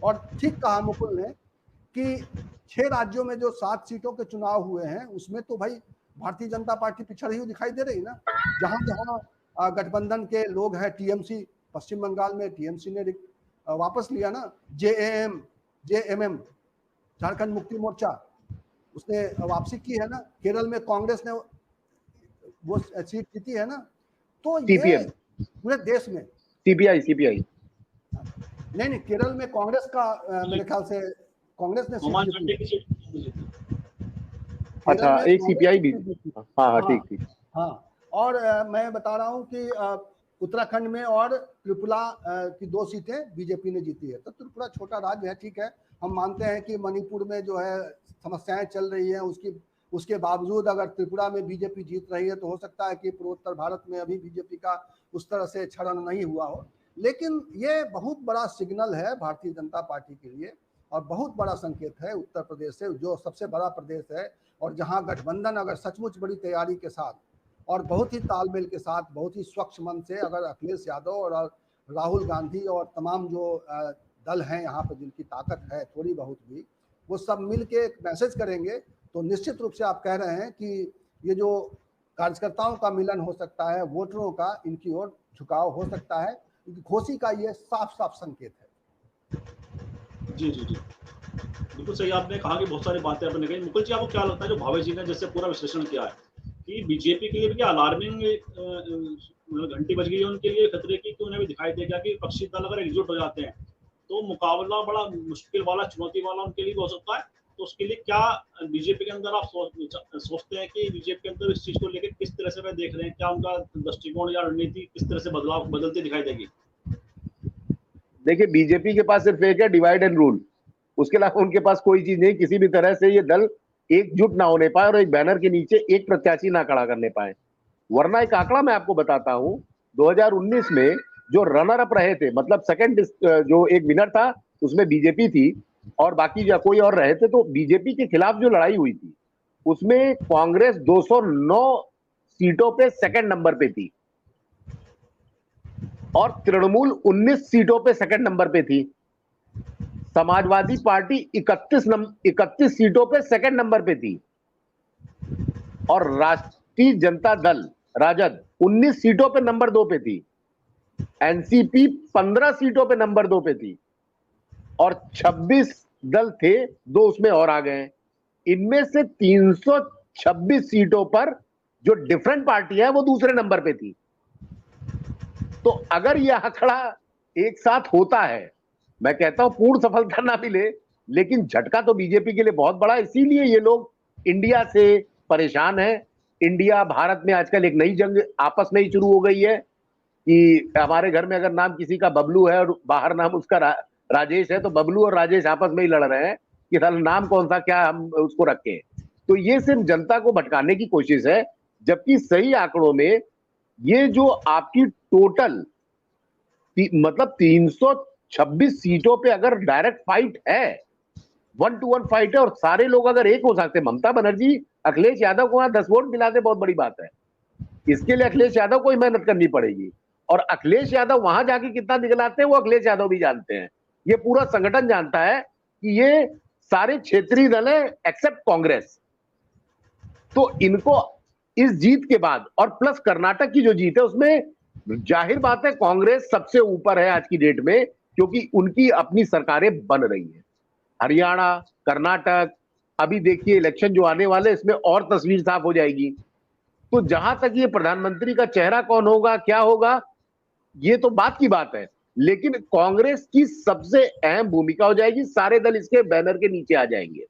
और ठीक कहा मुकुल ने कि 6 राज्यों में जो 7 सीटों के चुनाव हुए हैं उसमें तो भाई भारतीय जनता पार्टी पिछड़ी हुई दिखाई दे रही ना। जहां जहां गठबंधन के लोग हैं, टीएमसी, पश्चिम बंगाल में टीएमसी ने वापस लिया ना, जेएमएम झारखंड मुक्ति मोर्चा उसने वापसी की है ना, केरल में कांग्रेस ने वो सीट जीती है ना। तो ये पूरे देश में सीपीआई नहीं, केरल में कांग्रेस का मेरे ख्याल से कांग्रेस ने अच्छा, केरल में एक सीपीआई भी। कांग्रेस जीती। हाँ हाँ, हाँ ठीक ठीक। हाँ। और मैं बता रहा हूँ कि उत्तराखंड में और त्रिपुरा की 2 सीटें बीजेपी ने जीती है। तो त्रिपुरा छोटा राज्य है, ठीक है, हम मानते हैं कि मणिपुर में जो है समस्याएं चल रही हैं, उसके बावजूद अगर त्रिपुरा में बीजेपी जीत रही है तो हो सकता है कि पूर्वोत्तर भारत में अभी बीजेपी का उस तरह से क्षरण नहीं हुआ हो। लेकिन ये बहुत बड़ा सिग्नल है भारतीय जनता पार्टी के लिए और बहुत बड़ा संकेत है उत्तर प्रदेश से, जो सबसे बड़ा प्रदेश है और जहां गठबंधन अगर सचमुच बड़ी तैयारी के साथ और बहुत ही तालमेल के साथ, बहुत ही स्वच्छ मन से अगर अखिलेश यादव और राहुल गांधी और तमाम जो दल हैं यहाँ पर जिनकी ताकत है थोड़ी बहुत भी, वो सब मिल के एक मैसेज करेंगे तो निश्चित रूप से आप कह रहे हैं कि ये जो कार्यकर्ताओं का मिलन हो सकता है, वोटरों का इनकी ओर झुकाव हो सकता है, क्योंकि घोषी का ये साफ साफ संकेत है। जी जी जी, बिल्कुल सही आपने कहा कि बहुत सारी बातें आपने कही। मुकुल जी, आपको क्या लगता है जो भावे जी ने जैसे पूरा विश्लेषण किया है कि बीजेपी के लिए भी क्या अलार्मिंग घंटी बज गई है उनके लिए खतरे की, कि उन्हें भी दिखाई देगा कि विपक्षी दल अगर एकजुट हो जाते हैं तो मुकाबला बड़ा मुश्किल वाला, चुनौती वाला उनके लिए भी हो सकता है। तो उसके लिए क्या बीजेपी के अंदर आप सोचते हैं कि बीजेपी के अंदर इस चीज को लेकर किस तरह से वे देख रहे हैं, क्या उनका दृष्टिकोण या रणनीति किस तरह से बदलती दिखाई देगी? देखिए, बीजेपी के पास सिर्फ एक है, डिवाइड एंड रूल। उसके अलावा उनके पास कोई चीज नहीं। किसी भी तरह से ये दल एकजुट ना होने पाए और एक बैनर के नीचे एक प्रत्याशी ना खड़ा करने पाए। वरना एक आंकड़ा मैं आपको बताता हूं, 2019 में जो रनर अप रहे थे, मतलब सेकंड जो एक विनर था उसमें बीजेपी थी और बाकी जो कोई और रहे थे, तो बीजेपी के खिलाफ जो लड़ाई हुई थी उसमें कांग्रेस 209 सीटों पे सेकंड नंबर पे थी और तृणमूल 19 सीटों पे सेकंड नंबर पे थी। समाजवादी पार्टी 31 सीटों पे सेकंड नंबर पे थी और राष्ट्रीय जनता दल राजद 19 सीटों पे नंबर 2 पे थी। एनसीपी 15 सीटों पे नंबर 2 पे थी और 26 दल थे, 2 उसमें और आ गए। इनमें से 326 सीटों पर जो डिफरेंट पार्टी है वो दूसरे नंबर पे थी। तो अगर यह आंकड़ा एक साथ होता है, मैं कहता हूं पूर्ण सफलता ना मिले, लेकिन झटका तो बीजेपी के लिए बहुत बड़ा। इसीलिए ये लोग इंडिया से परेशान है। इंडिया भारत में आजकल एक नई जंग आपस में ही शुरू हो गई है कि हमारे घर में अगर नाम किसी का बबलू है और बाहर नाम उसका राजेश है, तो बबलू और राजेश आपस में ही लड़ रहे हैं कि साला नाम कौन सा क्या हम उसको रखें। तो ये सिर्फ जनता को भटकाने की कोशिश है, जबकि सही आंकड़ों में ये जो आपकी टोटल मतलब 326 सीटों पे अगर डायरेक्ट फाइट है, 1 to 1 फाइट है और सारे लोग अगर एक हो सकते, ममता बनर्जी अखिलेश यादव को 10 वोट मिलाते बहुत बड़ी बात है। इसके लिए अखिलेश यादव को ही मेहनत करनी पड़ेगी और अखिलेश यादव वहां जाके कितना दिखलाते हैं वो अखिलेश यादव भी जानते हैं। ये पूरा संगठन जानता है कि ये सारे क्षेत्रीय दल है एक्सेप्ट कांग्रेस। तो इनको इस जीत के बाद और प्लस कर्नाटक की जो जीत है उसमें जाहिर बात है कांग्रेस सबसे ऊपर है आज की डेट में, क्योंकि उनकी अपनी सरकारें बन रही हैं। हरियाणा, कर्नाटक, अभी देखिए इलेक्शन जो आने वाले इसमें और तस्वीर साफ हो जाएगी। तो जहां तक ये प्रधानमंत्री का चेहरा कौन होगा, क्या होगा, ये तो बात की बात है, लेकिन कांग्रेस की सबसे अहम भूमिका हो जाएगी। सारे दल इसके बैनर के नीचे आ जाएंगे,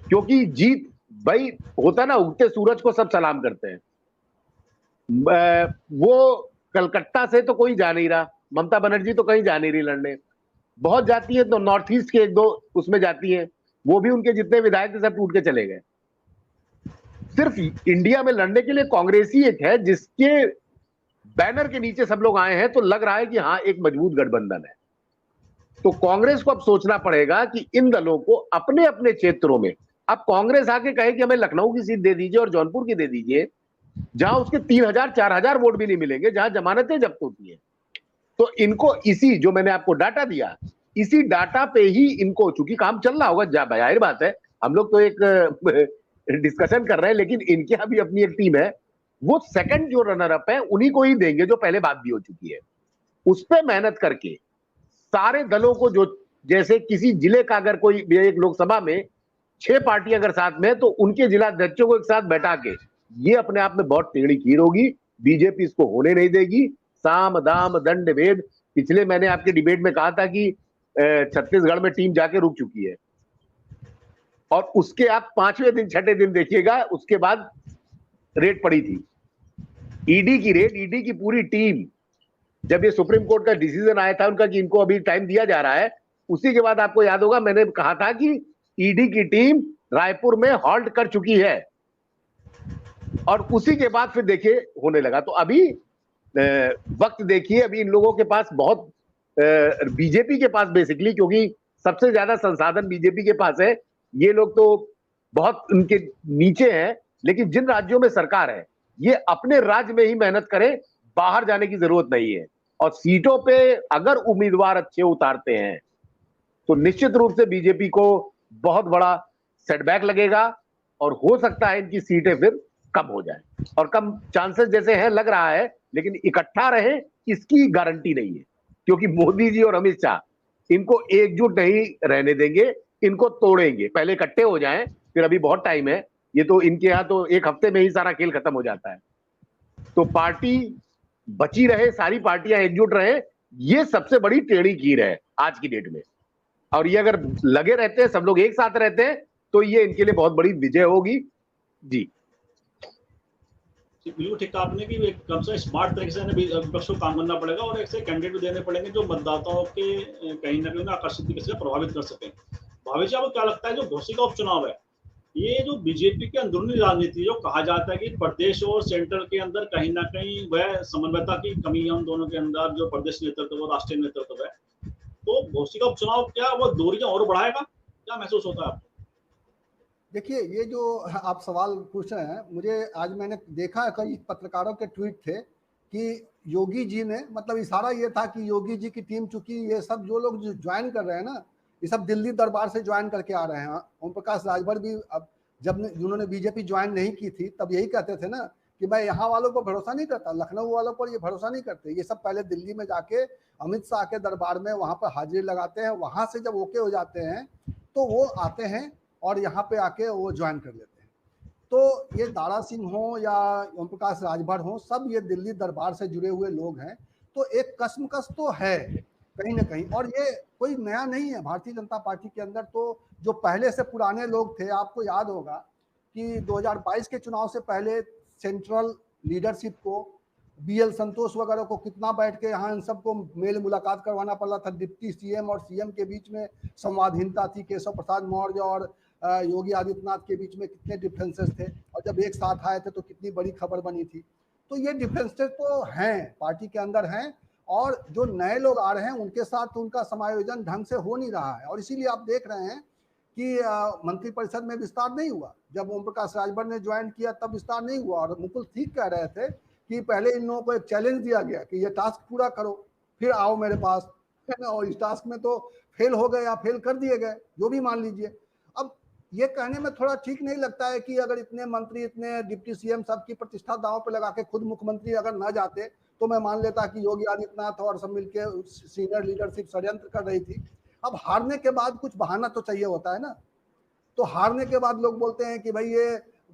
क्योंकि जीत भाई होता ना, उगते सूरज को सब सलाम करते हैं। वो कलकत्ता से तो कोई जा नहीं रहा, ममता बनर्जी तो कहीं जा नहीं रही लड़ने, बहुत जाती है तो नॉर्थ ईस्ट के 1-2 उसमें जाती है, वो भी उनके जितने विधायक थे सब टूट के चले गए। सिर्फ इंडिया में लड़ने के लिए कांग्रेस ही एक है जिसके बैनर के नीचे सब लोग आए हैं, तो लग रहा है कि हाँ एक मजबूत गठबंधन है। तो कांग्रेस को अब सोचना पड़ेगा कि इन दलों को अपने अपने क्षेत्रों में, अब कांग्रेस आके कहे कि हमें लखनऊ की सीट दे दीजिए और जौनपुर की दे दीजिए, जहां उसके 3000-4000 वोट भी नहीं मिलेंगे, जहां जमानतें जब्त होती है, तो इनको इसी जो मैंने आपको डाटा दिया, इसी डाटा पे ही इनको, चूंकि काम चल रहा होगा, जाहिर बात है हम लोग तो एक डिस्कशन कर रहे हैं, लेकिन इनके अभी अपनी एक टीम है, वो सेकंड जो रनर अप है उन्हीं को ही देंगे जो पहले बात भी हो चुकी है। उस पर मेहनत करके सारे दलों को, जो जैसे किसी जिले का अगर कोई एक लोकसभा में 6 पार्टी अगर साथ में है तो उनके जिला अध्यक्षों को एक साथ बैठा के, ये अपने आप में बहुत टेढ़ी खीर होगी। बीजेपी इसको होने नहीं देगी। साम दाम दंड भेद, पिछले मैंने आपके डिबेट में कहा था कि छत्तीसगढ़ में टीम जाके रुक चुकी है और उसके आप 5वें दिन 6ठे दिन देखिएगा, उसके बाद रेड पड़ी थी, ईडी की रेड, ईडी की पूरी टीम। जब ये सुप्रीम कोर्ट का डिसीजन आया था उनका कि इनको अभी टाइम दिया जा रहा है, उसी के बाद आपको याद होगा मैंने कहा था कि ईडी की टीम रायपुर में हॉल्ट कर चुकी है, और उसी के बाद फिर देखिए होने लगा। तो अभी वक्त देखिए, अभी इन लोगों के पास बहुत, बीजेपी के पास बेसिकली, क्योंकि सबसे ज्यादा संसाधन बीजेपी के पास है, ये लोग तो बहुत उनके नीचे हैं, लेकिन जिन राज्यों में सरकार है ये अपने राज्य में ही मेहनत करें, बाहर जाने की जरूरत नहीं है। और सीटों पे अगर उम्मीदवार अच्छे उतारते हैं तो निश्चित रूप से बीजेपी को बहुत बड़ा सेटबैक लगेगा, और हो सकता है इनकी सीटें फिर कम हो जाए, और कम चांसेस जैसे हैं लग रहा है, लेकिन इकट्ठा रहे इसकी गारंटी नहीं है, क्योंकि मोदी जी और अमित शाह इनको एकजुट नहीं रहने देंगे, इनको तोड़ेंगे। पहले इकट्ठे हो जाएं, फिर अभी बहुत टाइम है, ये तो इनके यहाँ तो एक हफ्ते में ही सारा खेल खत्म हो जाता है। तो पार्टी बची रहे, सारी पार्टियां एकजुट रहे, ये सबसे बड़ी टेढ़ी कीर है आज की डेट में। और ये अगर लगे रहते हैं, सब लोग एक साथ रहते हैं, तो ये इनके लिए बहुत बड़ी विजय होगी। जी बिल्कुल ठीक कहा आपने कि एक कम से स्मार्ट तरीके से विपक्ष को काम करना पड़ेगा, और ऐसे कैंडिडेट देने पड़ेंगे जो मतदाताओं के कहीं ना कहीं आकर्षित तरीके से प्रभावित कर सके। भावेश जी, आपको क्या लगता है जो घोसी का उपचुनाव है, ये जो बीजेपी की अंदरूनी राजनीति, जो कहा जाता है कि प्रदेश और सेंट्रल के अंदर कहीं ना कहीं वह समन्वयता की कमी है उन दोनों के अंदर, जो प्रदेश नेतृत्व और राष्ट्रीय नेतृत्व है, तो घोसी का उपचुनाव क्या वो दूरियां और बढ़ाएगा? क्या महसूस होता है आपको? देखिए, ये जो आप सवाल पूछ रहे हैं, मुझे आज मैंने देखा कई पत्रकारों के ट्वीट थे कि योगी जी ने, मतलब इशारा ये था कि योगी जी की टीम, चूंकि ये सब जो लोग ज्वाइन कर रहे हैं ना, ये सब दिल्ली दरबार से ज्वाइन करके आ रहे हैं। ओम प्रकाश राजभर भी अब जब जिन्होंने बीजेपी ज्वाइन नहीं की थी तब यही कहते थे ना कि मैं यहाँ वालों पर भरोसा नहीं करता, लखनऊ वालों पर ये भरोसा नहीं करते। ये सब पहले दिल्ली में जाके अमित शाह के दरबार में वहाँ पर हाजिरी लगाते हैं, वहाँ से जब ओके हो जाते हैं तो वो आते हैं और यहाँ पे आके वो ज्वाइन कर लेते हैं। तो ये दारा सिंह हो या ओम प्रकाश राजभर हो, सब ये दिल्ली दरबार से जुड़े हुए लोग हैं। तो एक कसमकस तो है कहीं ना कहीं, और ये कोई नया नहीं है भारतीय जनता पार्टी के अंदर। तो जो पहले से पुराने लोग थे, आपको याद होगा कि 2022 के चुनाव से पहले सेंट्रल लीडरशिप को, BL संतोष वगैरह को कितना बैठ के यहाँ इन सबको मेल मुलाकात करवाना पड़ा था। डिप्टी सीएम और सीएम के बीच में संवादहीनता थी, केशव प्रसाद मौर्य और योगी आदित्यनाथ के बीच में कितने डिफरेंसेस थे, और जब एक साथ आए थे तो कितनी बड़ी खबर बनी थी। तो ये डिफरेंसेस तो हैं, पार्टी के अंदर हैं, और जो नए लोग आ रहे हैं उनके साथ उनका समायोजन ढंग से हो नहीं रहा है। और इसीलिए आप देख रहे हैं कि मंत्रिपरिषद में विस्तार नहीं हुआ। जब ओम प्रकाश राजभर ने ज्वाइन किया तब विस्तार नहीं हुआ, और मुकुल ठीक कह रहे थे कि पहले इन लोगों को एक चैलेंज दिया गया कि ये टास्क पूरा करो फिर आओ मेरे पास, है ना, और इस टास्क में तो फेल हो गए या फेल कर दिए गए, जो भी मान लीजिए। अब ये कहने में थोड़ा ठीक नहीं लगता है कि अगर इतने मंत्री, इतने डिप्टी सीएम सबकी प्रतिष्ठा दांव पे लगा के खुद मुख्यमंत्री अगर न जाते तो मैं मान लेता कि योगी आदित्यनाथ और सब मिलके सीनियर लीडरशिप षड्यंत्र कर रही थी। अब हारने के बाद कुछ बहाना तो चाहिए होता है ना। तो हारने के बाद लोग बोलते हैं कि भाई ये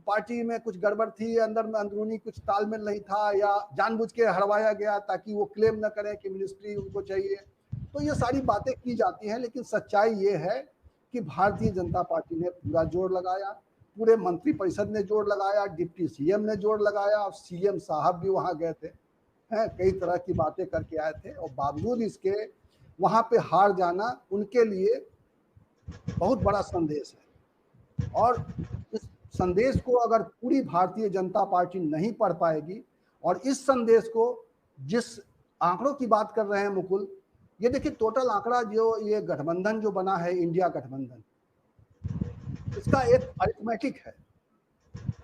पार्टी में कुछ गड़बड़ थी, अंदर में अंदरूनी कुछ तालमेल नहीं था, या जानबूझ के हरवाया गया ताकि वो क्लेम न करें कि मिनिस्ट्री उनको चाहिए। तो ये सारी बातें की जाती हैं, लेकिन सच्चाई ये है कि भारतीय जनता पार्टी ने पूरा जोर लगाया, पूरे मंत्रिपरिषद ने जोर लगाया, डिप्टी सीएम ने जोर लगाया, और सीएम साहब भी वहाँ गए थे, हैं, कई तरह की बातें करके आए थे, और बावजूद इसके वहाँ पे हार जाना उनके लिए बहुत बड़ा संदेश है। और इस संदेश को अगर पूरी भारतीय जनता पार्टी नहीं पढ़ पाएगी, और इस संदेश को, जिस आंकड़ों की बात कर रहे हैं मुकुल, ये देखिए टोटल आंकड़ा जो ये गठबंधन जो बना है, इंडिया गठबंधन, इसका एक अरिथमेटिक है।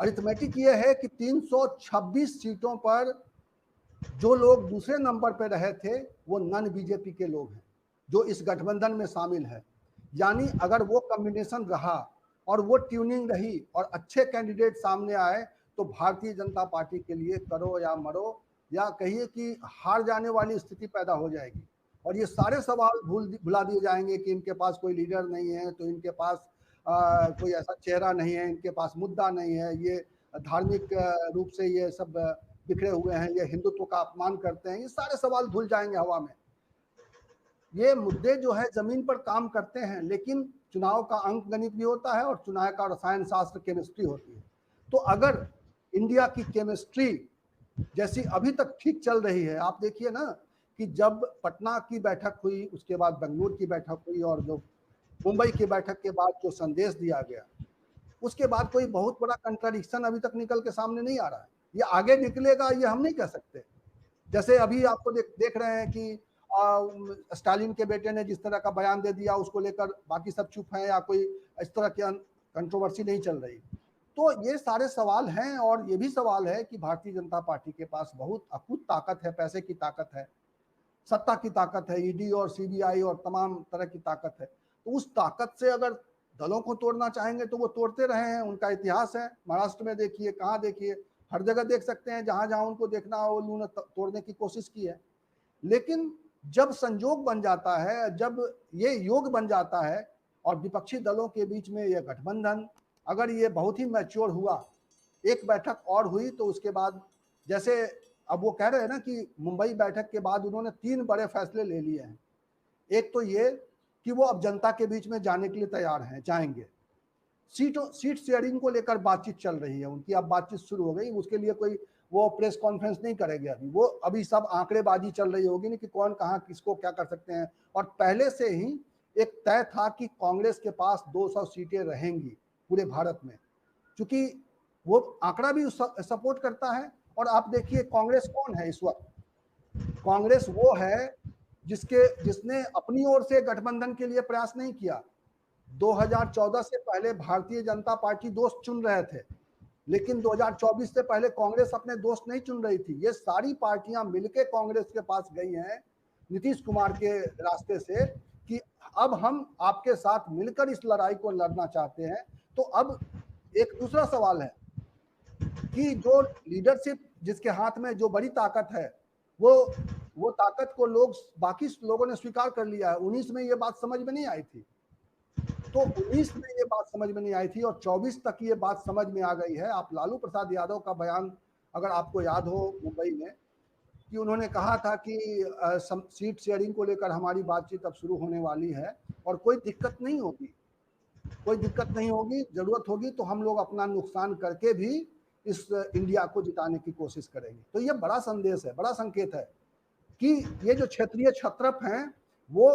अरिथमेटिक ये है कि 326 सीटों पर जो लोग दूसरे नंबर पर रहे थे वो नॉन बीजेपी के लोग हैं जो इस गठबंधन में शामिल है। यानी अगर वो कॉम्बिनेशन रहा और वो ट्यूनिंग रही और अच्छे कैंडिडेट सामने आए तो भारतीय जनता पार्टी के लिए करो या मरो, या कहिए कि हार जाने वाली स्थिति पैदा हो जाएगी। और ये सारे सवाल भुला दिए जाएंगे कि इनके पास कोई लीडर नहीं है, तो इनके पास कोई ऐसा चेहरा नहीं है, इनके पास मुद्दा नहीं है, ये धार्मिक रूप से ये सब बिखरे हुए हैं, ये हिंदुत्व का अपमान करते हैं, ये सारे सवाल भूल जाएंगे हवा में। ये मुद्दे जो है जमीन पर काम करते हैं, लेकिन चुनाव का अंक गणित भी होता है और चुनाव का रसायन शास्त्र केमिस्ट्री होती है। तो अगर इंडिया की केमिस्ट्री जैसी अभी तक ठीक चल रही है, आप देखिए ना कि जब पटना की बैठक हुई, उसके बाद बेंगलुरु की बैठक हुई और जो मुंबई की बैठक के बाद जो संदेश दिया गया, उसके बाद कोई बहुत बड़ा कंट्राडिक्शन अभी तक निकल के सामने नहीं आ रहा है। ये आगे निकलेगा ये हम नहीं कह सकते। जैसे अभी आपको देख रहे हैं कि स्टालिन के बेटे ने जिस तरह का बयान दे दिया, उसको लेकर बाकी सब चुप हैं या कोई इस तरह की कंट्रोवर्सी नहीं चल रही। तो ये सारे सवाल हैं और ये भी सवाल है कि भारतीय जनता पार्टी के पास बहुत अकूत ताकत है, पैसे की ताकत है, सत्ता की ताकत है, ईडी और सीबीआई और तमाम तरह की ताकत है। तो उस ताकत से अगर दलों को तोड़ना चाहेंगे तो वो तोड़ते रहे हैं, उनका इतिहास है। महाराष्ट्र में देखिए, कहाँ देखिए, हर जगह देख सकते हैं, जहां जहां उनको देखना हो उन्होंने तोड़ने की कोशिश की है। लेकिन जब संजोग बन जाता है, जब ये योग बन जाता है और विपक्षी दलों के बीच में ये गठबंधन अगर ये बहुत ही मैच्योर हुआ, एक बैठक और हुई तो उसके बाद जैसे अब वो कह रहे हैं ना कि मुंबई बैठक के बाद उन्होंने 3 बड़े फैसले ले लिए हैं। एक तो ये कि वो अब जनता के बीच में जाने के लिए तैयार हैं, जाएंगे। सीट शेयरिंग को लेकर बातचीत चल रही है उनकी, अब बातचीत शुरू हो गई। उसके लिए कोई वो प्रेस कॉन्फ्रेंस नहीं करेंगे अभी सब आंकड़ेबाजी चल रही होगी ना कि कौन कहाँ किसको क्या कर सकते हैं। और पहले से ही एक तय था कि कांग्रेस के पास 200 सीटें रहेंगी पूरे भारत में, क्योंकि वो आंकड़ा भी सपोर्ट करता है। और आप देखिए कांग्रेस कौन है इस वक्त, कांग्रेस वो है जिसने अपनी ओर से गठबंधन के लिए प्रयास नहीं किया। 2014 से पहले भारतीय जनता पार्टी दोस्त चुन रहे थे, लेकिन 2024 से पहले कांग्रेस अपने दोस्त नहीं चुन रही थी। ये सारी पार्टियां मिलकर कांग्रेस के पास गई हैं नीतीश कुमार के रास्ते से कि अब हम आपके साथ मिलकर इस लड़ाई को लड़ना चाहते हैं। तो अब एक दूसरा सवाल है कि जो लीडरशिप जिसके हाथ में जो बड़ी ताकत है, वो ताकत को बाकी लोगों ने स्वीकार कर लिया है। 19 में ये बात समझ में नहीं आई थी, तो 19 में ये बात समझ में नहीं आई थी और 24 तक ये बात समझ में आ गई है। आप लालू प्रसाद यादव का बयान अगर आपको याद हो मुंबई में, कि उन्होंने कहा था कि सीट शेयरिंग को लेकर हमारी बातचीत अब शुरू होने वाली है और कोई दिक्कत नहीं होगी, कोई दिक्कत नहीं होगी, जरूरत होगी तो हम लोग अपना नुकसान करके भी इस इंडिया को जिताने की कोशिश करेंगे। तो ये बड़ा संदेश है, बड़ा संकेत है कि ये जो क्षेत्रीय छत्रप हैं वो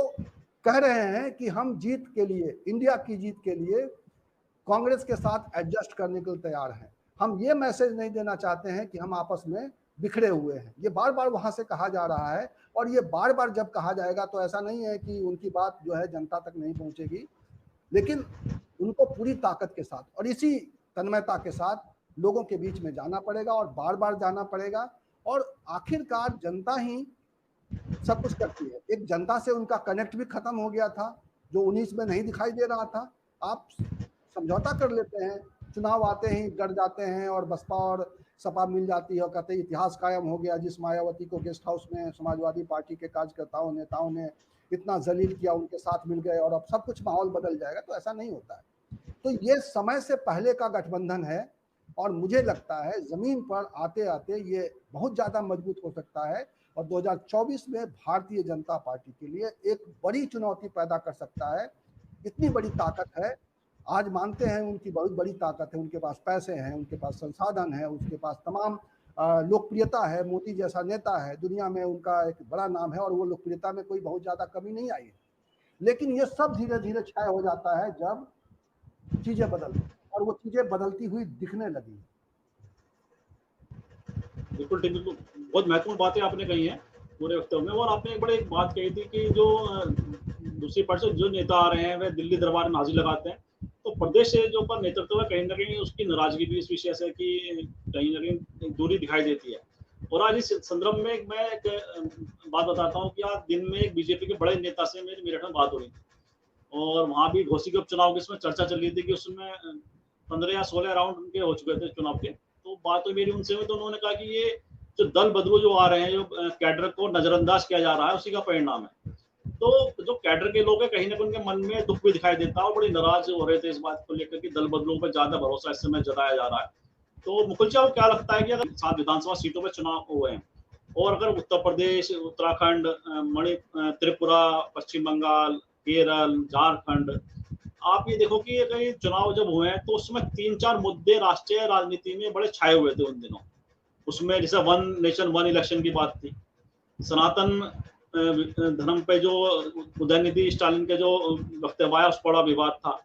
कह रहे हैं कि हम जीत के लिए, इंडिया की जीत के लिए कांग्रेस के साथ एडजस्ट करने के लिए तैयार हैं। हम ये मैसेज नहीं देना चाहते हैं कि हम आपस में बिखरे हुए हैं। ये बार बार वहां से कहा जा रहा है और ये बार बार जब कहा जाएगा तो ऐसा नहीं है कि उनकी बात जो है जनता तक नहीं पहुंचेगी, लेकिन उनको पूरी ताकत के साथ और इसी तन्मयता के साथ लोगों के बीच में जाना पड़ेगा और बार बार जाना पड़ेगा। और आखिरकार जनता ही सब कुछ करती है। एक जनता से उनका कनेक्ट भी खत्म हो गया था जो 19 में नहीं दिखाई दे रहा था। आप समझौता कर लेते हैं, चुनाव आते ही डर जाते हैं और बसपा और सपा मिल जाती है और कहते हैं इतिहास कायम हो गया। जिस मायावती को गेस्ट हाउस में समाजवादी पार्टी के कार्यकर्ताओं नेताओं ने इतना जलील किया, उनके साथ मिल गए और अब सब कुछ माहौल बदल जाएगा, तो ऐसा नहीं होता है। तो ये समय से पहले का गठबंधन है और मुझे लगता है जमीन पर आते आते ये बहुत ज्यादा मजबूत हो सकता है और 2024 में भारतीय जनता पार्टी के लिए एक बड़ी चुनौती पैदा कर सकता है। इतनी बड़ी ताकत है, आज मानते हैं उनकी बहुत बड़ी ताकत है, उनके पास पैसे हैं, उनके पास संसाधन है, उसके पास तमाम लोकप्रियता है। मोदी जैसा नेता है, दुनिया में उनका एक बड़ा नाम है और वो लोकप्रियता में कोई बहुत ज्यादा कमी नहीं आई है। लेकिन ये सब धीरे धीरे क्षय हो जाता है जब चीजें बदलती और वो चीजें बदलती हुई दिखने लगी। बिल्कुल ठीक, बिल्कुल बहुत महत्वपूर्ण बातें आपने कही हैं पूरे वक्तव्य में। और आपने एक बड़े एक बात कही थी कि जो दूसरी पार्टी से जो नेता आ रहे हैं वे दिल्ली दरबार में हाजिरी लगाते हैं, तो प्रदेश से जो पर नेतृत्व है कहीं ना कहीं उसकी नाराजगी भी इस विषय से कि कहीं ना कहीं दूरी दिखाई देती है। और आज इस संदर्भ में मैं एक बात बताता हूँ कि आज दिन में एक बीजेपी के बड़े नेता से मेरी मेरठ में बात हो रही थी और वहाँ भी घोसी के उपचुनाव की इसमें चर्चा चल रही थी कि उसमें 15 या 16 राउंड उनके हो चुके थे चुनाव के। तो बात हुई मेरी उनसे हुई तो उन्होंने कहा कि ये जो दल बदलू जो आ रहे हैं, जो कैडर को नजरअंदाज किया जा रहा है, उसी का परिणाम है। तो जो कैडर के लोग हैं कहीं ना कहीं उनके मन में दुख भी दिखाई देता है और बड़ी नाराज हो रहे थे इस बात को लेकर कि दल बदलों पर ज्यादा भरोसा इस समय जताया जा रहा है। तो मुकुल जी, क्या लगता है कि अगर 7 विधानसभा सीटों पर चुनाव हुए हैं और अगर उत्तर प्रदेश, उत्तराखंड, त्रिपुरा, पश्चिम बंगाल, केरल, झारखंड आप ये देखो कि कई चुनाव जब हुए हैं तो उसमें 3-4 मुद्दे राष्ट्रीय राजनीति में बड़े छाए हुए थे उन दिनों। उसमें जैसे वन नेशन वन इलेक्शन की बात थी, सनातन धर्म पे जो उदयनिधि स्टालिन के जो वक्तव्य आया उस पर बड़ा विवाद था,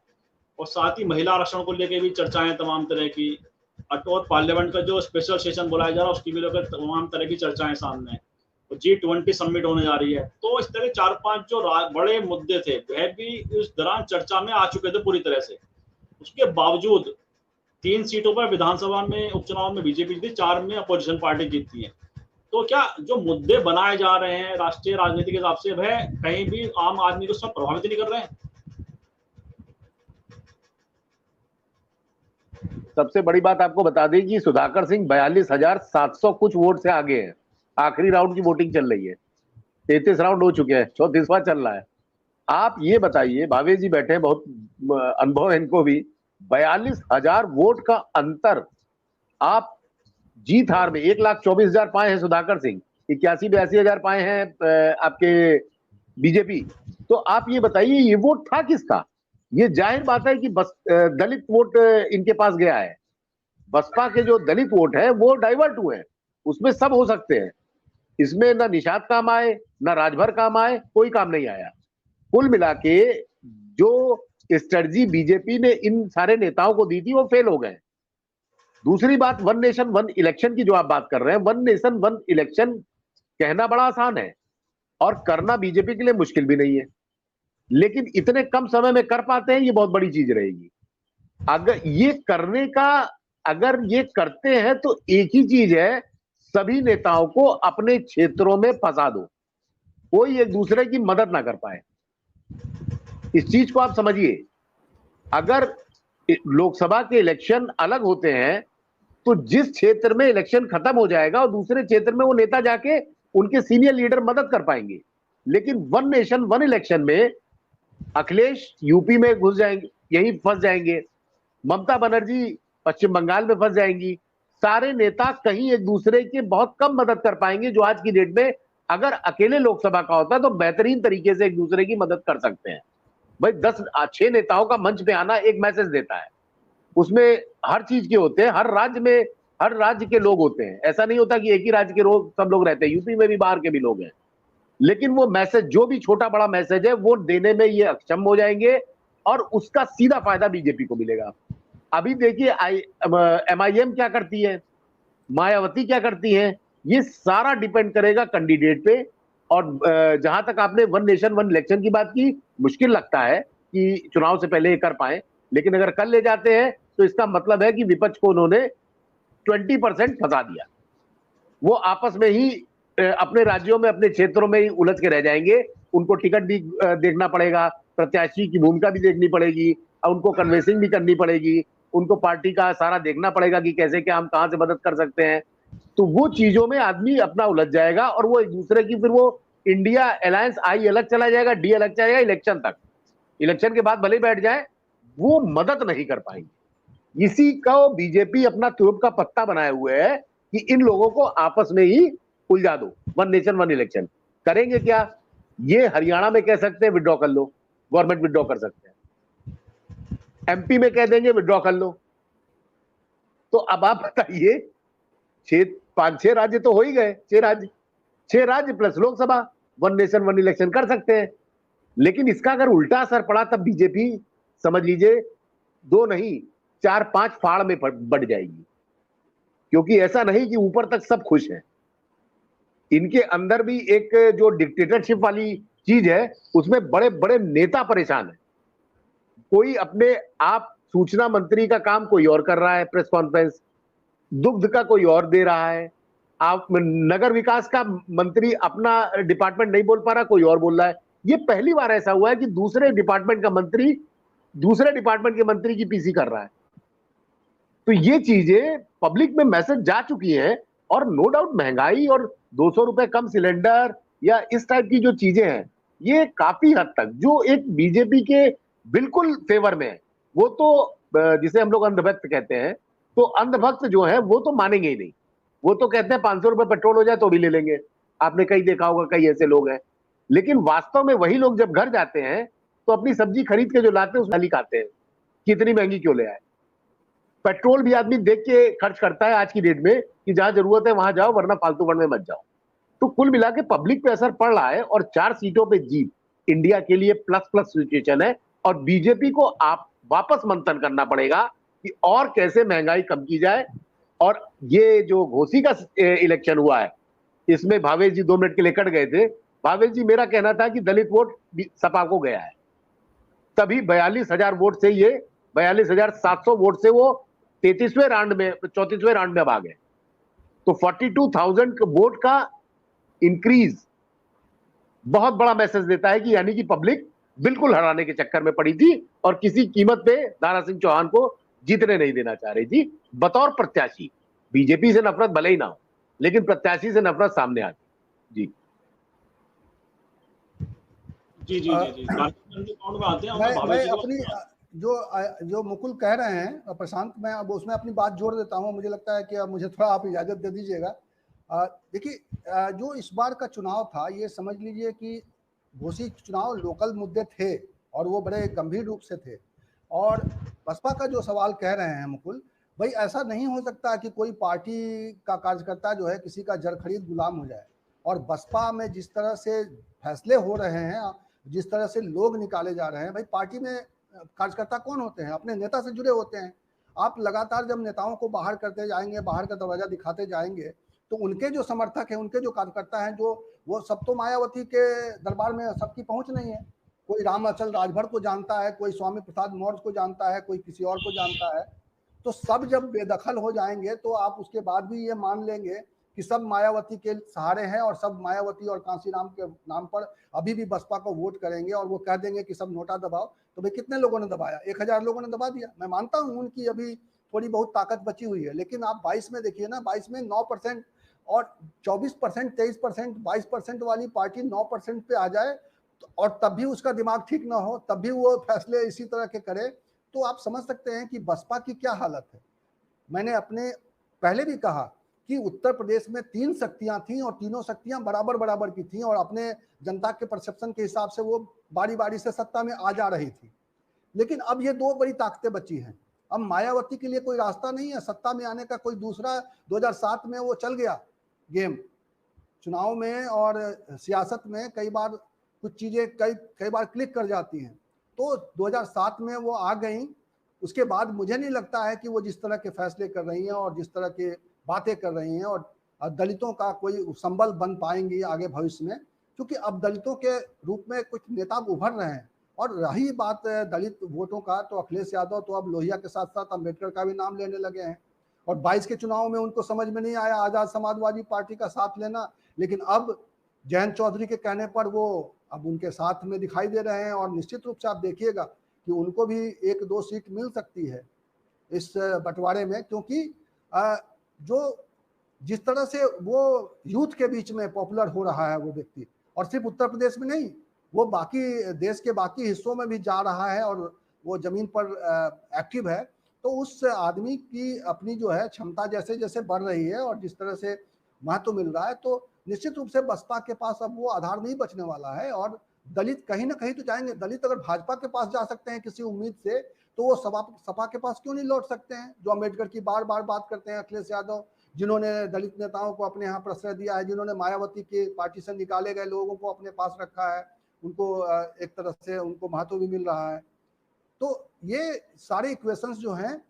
और साथ ही महिला आरक्षण को लेकर भी चर्चाएं तमाम तरह की, और पार्लियामेंट का जो स्पेशल सेशन बुलाया जा रहा है उसकी भी लेकर तमाम तरह की चर्चाएं सामने हैं। G20 समिट होने जा रही है, तो इस तरह 4-5 जो बड़े मुद्दे थे वह भी उस दौरान चर्चा में आ चुके थे पूरी तरह से। उसके बावजूद 3 सीटों पर विधानसभा में उपचुनाव में बीजेपी जीती, 4 में अपोजिशन पार्टी जीतती है। तो क्या जो मुद्दे बनाए जा रहे हैं राष्ट्रीय राजनीति के हिसाब से वह कहीं भी आम आदमी को उसमें प्रभावित नहीं कर रहे हैं? सबसे बड़ी बात आपको बता दें कि सुधाकर सिंह 42,700 कुछ वोट से आगे हैं। आखिरी राउंड की वोटिंग चल रही है, 33 राउंड हो चुके हैं, 34वां चल रहा है। आप ये बताइए, भावे जी बैठे हैं, बहुत अनुभव है इनको भी, 42,000 वोट का अंतर आप जीत हार में 1,24,000 पाए हैं सुधाकर सिंह, 81-82,000 पाए हैं आपके बीजेपी। तो आप ये बताइए ये वोट था किसका? ये जाहिर बात है कि बस दलित वोट इनके पास गया है। बसपा के जो दलित वोट है वो डाइवर्ट हुए हैं, उसमें सब हो सकते हैं, इसमें ना निषाद काम आए ना राजभर काम आए, कोई काम नहीं आया। कुल मिला के जो स्ट्रेटजी बीजेपी ने इन सारे नेताओं को दी थी वो फेल हो गए। दूसरी बात, वन नेशन वन इलेक्शन की जो आप बात कर रहे हैं, वन नेशन वन इलेक्शन कहना बड़ा आसान है और करना बीजेपी के लिए मुश्किल भी नहीं है, लेकिन इतने कम समय में कर पाते हैं, ये बहुत बड़ी चीज रहेगी। अगर ये करने का, अगर ये करते हैं तो एक ही चीज है, सभी नेताओं को अपने क्षेत्रों में फंसा दो, कोई एक दूसरे की मदद ना कर पाए। इस चीज को आप समझिए। अगर लोकसभा के इलेक्शन अलग होते हैं तो जिस क्षेत्र में इलेक्शन खत्म हो जाएगा और दूसरे क्षेत्र में वो नेता जाके उनके सीनियर लीडर मदद कर पाएंगे, लेकिन वन नेशन वन इलेक्शन में अखिलेश यूपी में घुस जाएंगे, यहीं फंस जाएंगे, ममता बनर्जी पश्चिम बंगाल में फंस जाएंगी, सारे नेता कहीं एक दूसरे के बहुत कम मदद कर पाएंगे, जो आज की डेट में अगर अकेले लोकसभा का होता तो बेहतरीन तरीके से एक दूसरे की मदद कर सकते हैं। भाई 6 नेताओं का मंच पे आना एक मैसेज देता है, उसमें हर चीज के होते हैं, हर राज्य में हर राज्य के लोग होते हैं, ऐसा नहीं होता कि एक ही राज्य के लोग सब लोग रहते हैं, यूपी में भी बाहर के भी लोग हैं, लेकिन वो मैसेज जो भी छोटा बड़ा मैसेज है वो देने में ये अक्षम हो जाएंगे और उसका सीधा फायदा बीजेपी को मिलेगा। अभी देखिए MIM क्या करती है, मायावती क्या करती है, ये सारा डिपेंड करेगा कैंडिडेट पे। और जहां तक आपने वन नेशन वन इलेक्शन की बात की, मुश्किल लगता है कि चुनाव से पहले ये कर पाए, लेकिन अगर कर ले जाते हैं तो इसका मतलब है कि विपक्ष को उन्होंने 20% फंसा दिया। वो आपस में ही अपने राज्यों में अपने क्षेत्रों में ही उलझ के रह जाएंगे, उनको टिकट भी देखना पड़ेगा, प्रत्याशी की भूमिका भी देखनी पड़ेगी, उनको कन्वेंसिंग भी करनी पड़ेगी, उनको पार्टी का सारा देखना पड़ेगा कि कैसे क्या हम कहां से मदद कर सकते हैं। तो वो चीजों में आदमी अपना उलझ जाएगा और वो एक दूसरे की, फिर वो इंडिया अलायंस आई अलग चला जाएगा, डी अलग चला जाएगा इलेक्शन तक, इलेक्शन के बाद भले बैठ जाए, वो मदद नहीं कर पाएंगे। इसी का बीजेपी अपना तुरुप का पत्ता बनाए हुए है कि इन लोगों को आपस में ही उलझा दो, वन नेशन वन इलेक्शन। करेंगे क्या? ये हरियाणा में कह सकते हैं विड्रॉ कर लो, गवर्नमेंट विड्रॉ कर सकते हैं, MP में कह देंगे विड्रॉ कर लो। तो अब आप बताइए, 5-6 राज्य तो हो ही गए, 6 राज्य plus Lok Sabha, one nation one election कर सकते हैं। लेकिन इसका अगर उल्टा असर पड़ा तब बीजेपी समझ लीजिए 2 नहीं 4-5 फाड़ में बढ़ जाएगी, क्योंकि ऐसा नहीं कि ऊपर तक सब खुश हैं, इनके अंदर भी एक जो डिक्टेटरशिप वाली चीज है उसमें बड़े बड़े नेता परेशान है। कोई अपने आप सूचना मंत्री का काम कोई और कर रहा है, प्रेस कॉन्फ्रेंस, दुग्ध का कोई और दे रहा है, आप नगर विकास का मंत्री अपना डिपार्टमेंट नहीं बोल पा रहा, कोई और बोल रहा है। ये पहली बार ऐसा हुआ है कि दूसरे डिपार्टमेंट का मंत्री दूसरे डिपार्टमेंट के मंत्री की पीसी कर रहा है। तो ये चीजें पब्लिक में मैसेज जा चुकी है, और नो डाउट महंगाई और 200 रुपए कम सिलेंडर या इस टाइप की जो चीजें हैं, ये काफी हद तक जो एक बीजेपी के बिल्कुल फेवर में है, वो तो जिसे हम लोग अंधभक्त कहते हैं, तो अंधभक्त जो है वो तो मानेंगे ही नहीं, वो तो कहते हैं 500 रुपए पेट्रोल हो जाए तो भी ले लेंगे। आपने कई देखा होगा, कई ऐसे लोग हैं। लेकिन वास्तव में वही लोग जब घर जाते हैं तो अपनी सब्जी खरीद के जो लाते हैं उस दाली खाते हैं, कितनी महंगी क्यों ले आए। पेट्रोल भी आदमी देख के खर्च करता है आज की डेट में कि जहां जरूरत है वहां जाओ, वरना फालतू फंड में मत जाओ। तो कुल मिला के पब्लिक पे असर पड़ रहा है और 4 सीटों पे जीत इंडिया के लिए प्लस प्लस सिचुएशन है। और बीजेपी को आप वापस मंथन करना पड़ेगा कि और कैसे महंगाई कम की जाए। और ये जो घोसी का इलेक्शन हुआ है, इसमें भावेश जी 2 मिनट के लिए कट गए थे। भावेश जी, मेरा कहना था कि दलित वोट सपा को गया है, तभी 42,000 वोट से, ये 42,700 वोट से वो 34वें राउंड में अब आ गए। तो 42,000 वोट का इंक्रीज बहुत बड़ा मैसेज देता है कि यानी कि पब्लिक बिल्कुल हराने के चक्कर में पड़ी थी और किसी कीमत पे दारा सिंह चौहान को जीतने नहीं देना चाह रही थी। बतौर प्रत्याशी बीजेपी से नफरत भले ही ना हो, लेकिन प्रत्याशी से नफरत सामने आती। जी जी जी जी जी काउंट में आते हैं। मैं अपनी जो मुकुल कह रहे हैं प्रशांत, मैं अब उसमें अपनी बात जोड़ देता हूं। मुझे लगता है कि अब मुझे थोड़ा आप इजाजत दे दीजिएगा। देखिए, जो इस बार का चुनाव था, ये समझ लीजिए कि घोसी चुनाव लोकल मुद्दे थे और वो बड़े गंभीर रूप से थे। और बसपा का जो सवाल कह रहे हैं मुकुल भाई, ऐसा नहीं हो सकता कि कोई पार्टी का कार्यकर्ता जो है किसी का जर खरीद गुलाम हो जाए। और बसपा में जिस तरह से फैसले हो रहे हैं, जिस तरह से लोग निकाले जा रहे हैं, भाई पार्टी में कार्यकर्ता कौन होते हैं? अपने नेता से जुड़े होते हैं। आप लगातार जब नेताओं को बाहर करते जाएंगे, बाहर का दरवाजा दिखाते जाएंगे, तो उनके जो समर्थक हैं, उनके जो कार्यकर्ता हैं, जो वो सब तो मायावती के दरबार में सबकी पहुंच नहीं है। कोई रामाचल राजभर को जानता है, कोई स्वामी प्रसाद मौर्य को जानता है, कोई किसी और को जानता है। तो सब जब बेदखल हो जाएंगे तो आप उसके बाद भी ये मान लेंगे कि सब मायावती के सहारे हैं और सब मायावती और कांसीराम के नाम पर अभी भी बसपा को वोट करेंगे और वो कह देंगे कि सब नोटा दबाओ। तो भाई कितने लोगों ने दबाया? 1000 लोगों ने दबा दिया। मैं मानता हूँ उनकी अभी थोड़ी बहुत ताकत बची हुई है, लेकिन आप 22 में देखिए ना, 22 में 9% और 24%, 23%, 22% वाली पार्टी 9% पे आ जाए और तब भी उसका दिमाग ठीक ना हो, तब भी वो फैसले इसी तरह के करे, तो आप समझ सकते हैं कि बसपा की क्या हालत है। मैंने अपने पहले भी कहा कि उत्तर प्रदेश में 3 शक्तियां थीं और तीनों शक्तियां बराबर बराबर की थीं और अपने जनता के परसेप्शन के हिसाब से वो बारी बारी से सत्ता में आ जा रही थी। लेकिन अब ये 2 बड़ी ताकतें बची हैं। अब मायावती के लिए कोई रास्ता नहीं है सत्ता में आने का, कोई दूसरा। 2007 में वो चल गया गेम चुनाव में, और सियासत में कई बार कुछ चीज़ें कई बार क्लिक कर जाती हैं। तो 2007 में वो आ गई। उसके बाद मुझे नहीं लगता है कि वो जिस तरह के फैसले कर रही हैं और जिस तरह के बातें कर रही हैं और दलितों का कोई संबल बन पाएंगी आगे भविष्य में, क्योंकि अब दलितों के रूप में कुछ नेता उभर रहे हैं। और रही बात दलित वोटों का, तो अखिलेश यादव तो अब लोहिया के साथ साथ अम्बेडकर का भी नाम लेने लगे हैं। और 22 के चुनाव में उनको समझ में नहीं आया आज़ाद समाजवादी पार्टी का साथ लेना, लेकिन अब जयंत चौधरी के कहने पर वो अब उनके साथ में दिखाई दे रहे हैं। और निश्चित रूप से आप देखिएगा कि उनको भी 1-2 सीट मिल सकती है इस बंटवारे में, क्योंकि जो जिस तरह से वो यूथ के बीच में पॉपुलर हो रहा है वो व्यक्ति, और सिर्फ उत्तर प्रदेश में नहीं, वो बाकी देश के बाकी हिस्सों में भी जा रहा है और वो जमीन पर एक्टिव है। तो उस आदमी की अपनी जो है क्षमता जैसे जैसे बढ़ रही है और जिस तरह से महत्व मिल रहा है, तो निश्चित रूप से बसपा के पास अब वो आधार नहीं बचने वाला है। और दलित कहीं ना कहीं तो जाएंगे। दलित अगर भाजपा के पास जा सकते हैं किसी उम्मीद से, तो वो सपा के पास क्यों नहीं लौट सकते हैं? जो अम्बेडकर की बार बार बात करते हैं अखिलेश यादव, जिन्होंने दलित नेताओं को अपने यहाँ प्रश्रय दिया है, जिन्होंने मायावती के पार्टी से निकाले गए लोगों को अपने पास रखा है, उनको एक तरह से उनको महत्व भी मिल रहा है। तो ये सारे इक्वेशंस जो हैं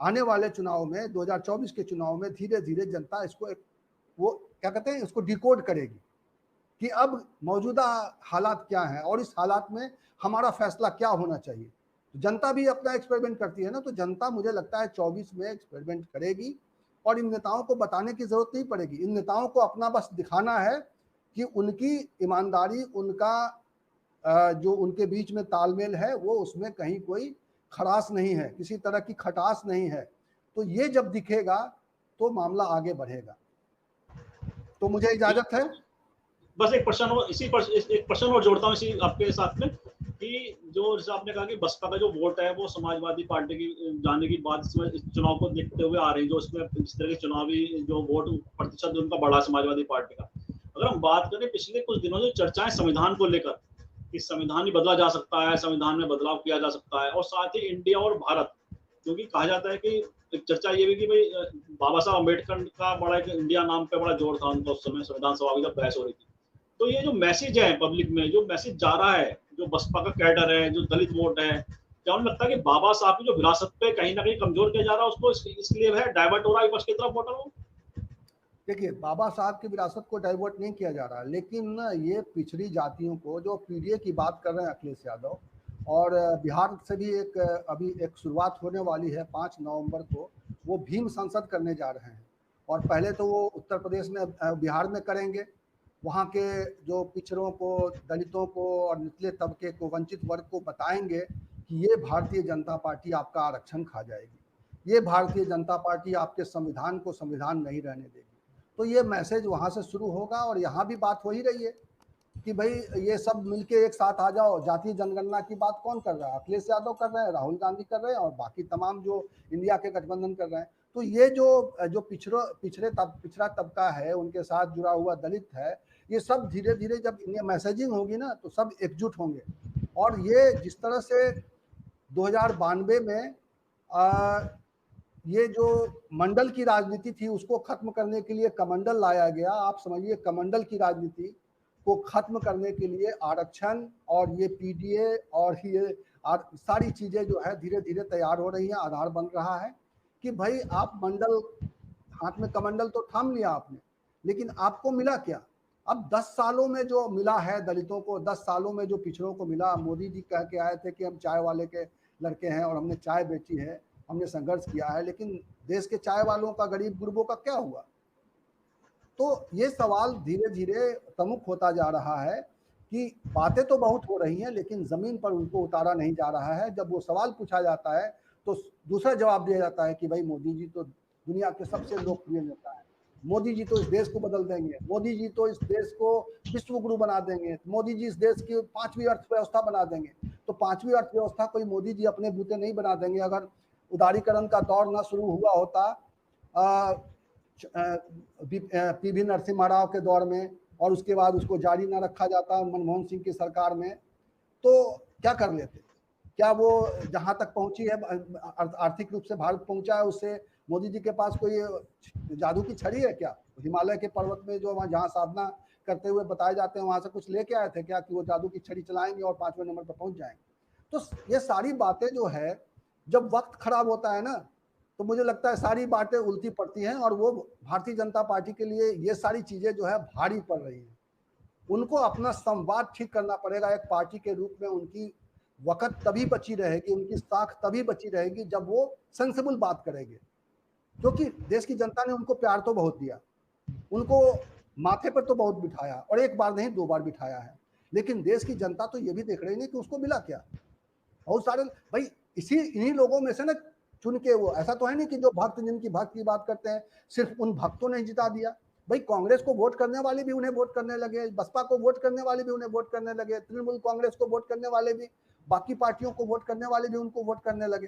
आने वाले चुनाव में, 2024 के चुनाव में धीरे धीरे जनता इसको वो क्या कहते हैं, इसको डिकोड करेगी कि अब मौजूदा हालात क्या हैं और इस हालात में हमारा फैसला क्या होना चाहिए। तो जनता भी अपना एक्सपेरिमेंट करती है ना, तो जनता मुझे लगता है 24 में एक्सपेरिमेंट करेगी और इन नेताओं को बताने की जरूरत नहीं पड़ेगी। इन नेताओं को अपना बस दिखाना है कि उनकी ईमानदारी, उनका जो उनके बीच में तालमेल है, वो उसमें कहीं कोई खटास नहीं है, किसी तरह की खटास नहीं है। तो ये जब दिखेगा तो मामला आगे बढ़ेगा। तो मुझे इजाजत है। बस एक प्रश्न और एक प्रश्न और जोड़ता हूँ इसी आपके साथ में कि जो जैसे आपने कहा कि बसपा का जो वोट है वो समाजवादी पार्टी की जाने की बात इस चुनाव को देखते हुए आ रही है, जो इसमें इस तरह के चुनावी जो वोट प्रतिशत उनका बढ़ा समाजवादी पार्टी का। अगर हम बात करें पिछले कुछ दिनों से चर्चाएं संविधान को लेकर, कि संविधान भी बदला जा सकता है, संविधान में बदलाव किया जा सकता है, और साथ ही इंडिया और भारत, क्योंकि कहा जाता है कि एक चर्चा ये भी कि भाई बाबा साहब अम्बेडकर का बड़ा एक इंडिया नाम पे बड़ा जोर था उनका उस समय संविधान सभा की जब बहस हो रही थी। तो ये जो मैसेज है पब्लिक में, जो मैसेज जा रहा है, जो बसपा का कैडर है, जो दलित वोट है, क्या उन्हें लगता है कि बाबा साहब की जो विरासत पे कहीं ना कहीं कमजोर किया जा रहा है, उसको इसलिए है डाइवर्ट हो रहा है विपक्ष की तरफ वोटर को? देखिए, बाबा साहब की विरासत को डाइवर्ट नहीं किया जा रहा, लेकिन ये पिछड़ी जातियों को, जो पीडीए की बात कर रहे हैं अखिलेश यादव, और बिहार से भी एक अभी एक शुरुआत होने वाली है 5 नवंबर को, वो भीम संसद करने जा रहे हैं। और पहले तो वो उत्तर प्रदेश में, बिहार में करेंगे। वहाँ के जो पिछड़ों को, दलितों को और निचले तबके को, वंचित वर्ग को बताएंगे कि ये भारतीय जनता पार्टी आपका आरक्षण खा जाएगी, ये भारतीय जनता पार्टी आपके संविधान को संविधान नहीं रहने देगी। तो ये मैसेज वहाँ से शुरू होगा। और यहाँ भी बात हो ही रही है कि भाई ये सब मिलके एक साथ आ जाओ। जातीय जनगणना की बात कौन कर रहा है? अखिलेश यादव कर रहे हैं, राहुल गांधी कर रहे हैं, और बाकी तमाम जो इंडिया के गठबंधन कर रहे हैं। तो ये जो पिछड़ा तबका है, उनके साथ जुड़ा हुआ दलित है, ये सब धीरे धीरे जब इन्हें मैसेजिंग होगी ना, तो सब एकजुट होंगे। और ये जिस तरह से 2092 में ये जो मंडल की राजनीति थी, उसको खत्म करने के लिए कमंडल लाया गया। आप समझिए, कमंडल की राजनीति को खत्म करने के लिए आरक्षण और ये पीडीए और ये सारी चीजें जो है धीरे धीरे तैयार हो रही हैं। आधार बन रहा है कि भाई आप मंडल, हाथ में कमंडल तो थाम लिया आपने, लेकिन आपको मिला क्या? अब 10 सालों में जो मिला है दलितों को, 10 सालों में जो पिछड़ों को मिला, मोदी जी कह के आए थे कि हम चाय वाले के लड़के हैं और हमने चाय बेची है, हमने संघर्ष किया है, लेकिन देश के चाय वालों का, गरीब गुरबों का क्या हुआ? तो ये सवाल धीरे धीरे प्रमुख होता जा रहा है कि बातें तो बहुत हो रही हैं, लेकिन जमीन पर उनको उतारा नहीं जा रहा है। जब वो सवाल पूछा जाता है तो दूसरा जवाब दिया जाता है कि भाई मोदी जी तो दुनिया के सबसे लोकप्रिय नेता है, मोदी जी तो इस देश को बदल देंगे, मोदी जी तो इस देश को विश्व गुरु बना देंगे, मोदी जी इस देश की 5वीं अर्थव्यवस्था बना देंगे। तो 5वीं अर्थव्यवस्था कोई मोदी जी अपने बूते नहीं बना देंगे। अगर उदारीकरण का दौर ना शुरू हुआ होता पीवी नरसिम्हा राव के दौर में, और उसके बाद उसको जारी ना रखा जाता मनमोहन सिंह की सरकार में, तो क्या कर लेते? क्या वो जहां तक पहुंची है, आर्थिक रूप से भारत पहुंचा है, उससे मोदी जी के पास कोई जादू की छड़ी है क्या? हिमालय के पर्वत में जो वहाँ जहाँ साधना करते हुए बताए जाते हैं, वहां से कुछ लेके आए थे क्या कि वो जादू की छड़ी चलाएंगे और 5वें नंबर पर पहुंच जाएंगे? तो ये सारी बातें जो है, जब वक्त खराब होता है ना, तो मुझे लगता है सारी बातें उल्टी पड़ती हैं, और वो भारतीय जनता पार्टी के लिए ये सारी चीजें जो है भारी पड़ रही हैं। उनको अपना संवाद ठीक करना पड़ेगा एक पार्टी के रूप में। उनकी वक़्त तभी बची रहेगी, उनकी साख तभी बची रहेगी जब वो सेंसिबल बात करेंगे, क्योंकि देश की जनता ने उनको प्यार तो बहुत दिया, उनको माथे पर तो बहुत बिठाया, और एक बार नहीं 2 बार बिठाया है। लेकिन देश की जनता तो ये भी देख रही नहीं कि उसको मिला क्या। बहुत सारे भाई इन्हीं लोगों में से ना चुन के, वो ऐसा तो है नहीं कि जो भक्त, जिनकी भक्त की बात करते हैं, सिर्फ उन भक्तों ने जिता दिया। भाई कांग्रेस को वोट करने वाले भी उन्हें वोट करने लगे, बसपा को वोट करने वाले भी उन्हें वोट करने लगे, तृणमूल कांग्रेस को वोट करने वाले भी, बाकी पार्टियों को वोट करने वाले भी उनको वोट करने लगे।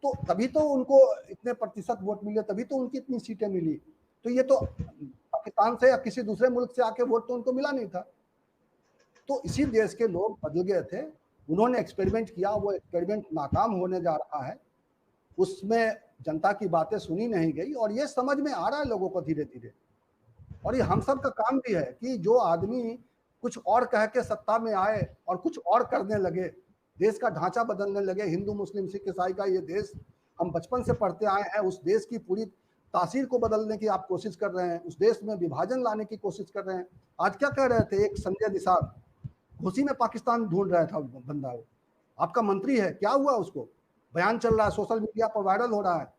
तो तभी तो उनको इतने प्रतिशत वोट मिले, तभी तो उनकी इतनी सीटें मिली। तो ये तो पाकिस्तान से या किसी दूसरे मुल्क से आके वोट तो उनको मिला नहीं था। तो इसी देश के लोग बदल गए थे, उन्होंने एक्सपेरिमेंट किया, वो एक्सपेरिमेंट नाकाम होने जा रहा है। उसमें जनता की बातें सुनी नहीं गई, और ये समझ में आ रहा है लोगों को धीरे धीरे। और ये हम सब का काम भी है कि जो आदमी कुछ और कह के सत्ता में आए और कुछ और करने लगे, देश का ढांचा बदलने लगे, हिंदू मुस्लिम सिख ईसाई का ये देश हम बचपन से पढ़ते आए हैं, उस देश की पूरी तासीर को बदलने की आप कोशिश कर रहे हैं, उस देश में विभाजन लाने की कोशिश कर रहे हैं। आज क्या कह रहे थे एक संजय निषाद, घुसी में पाकिस्तान ढूंढ रहा था बंदा, वो आपका मंत्री है, क्या हुआ? उसको बयान चल रहा है, सोशल मीडिया पर वायरल हो रहा है,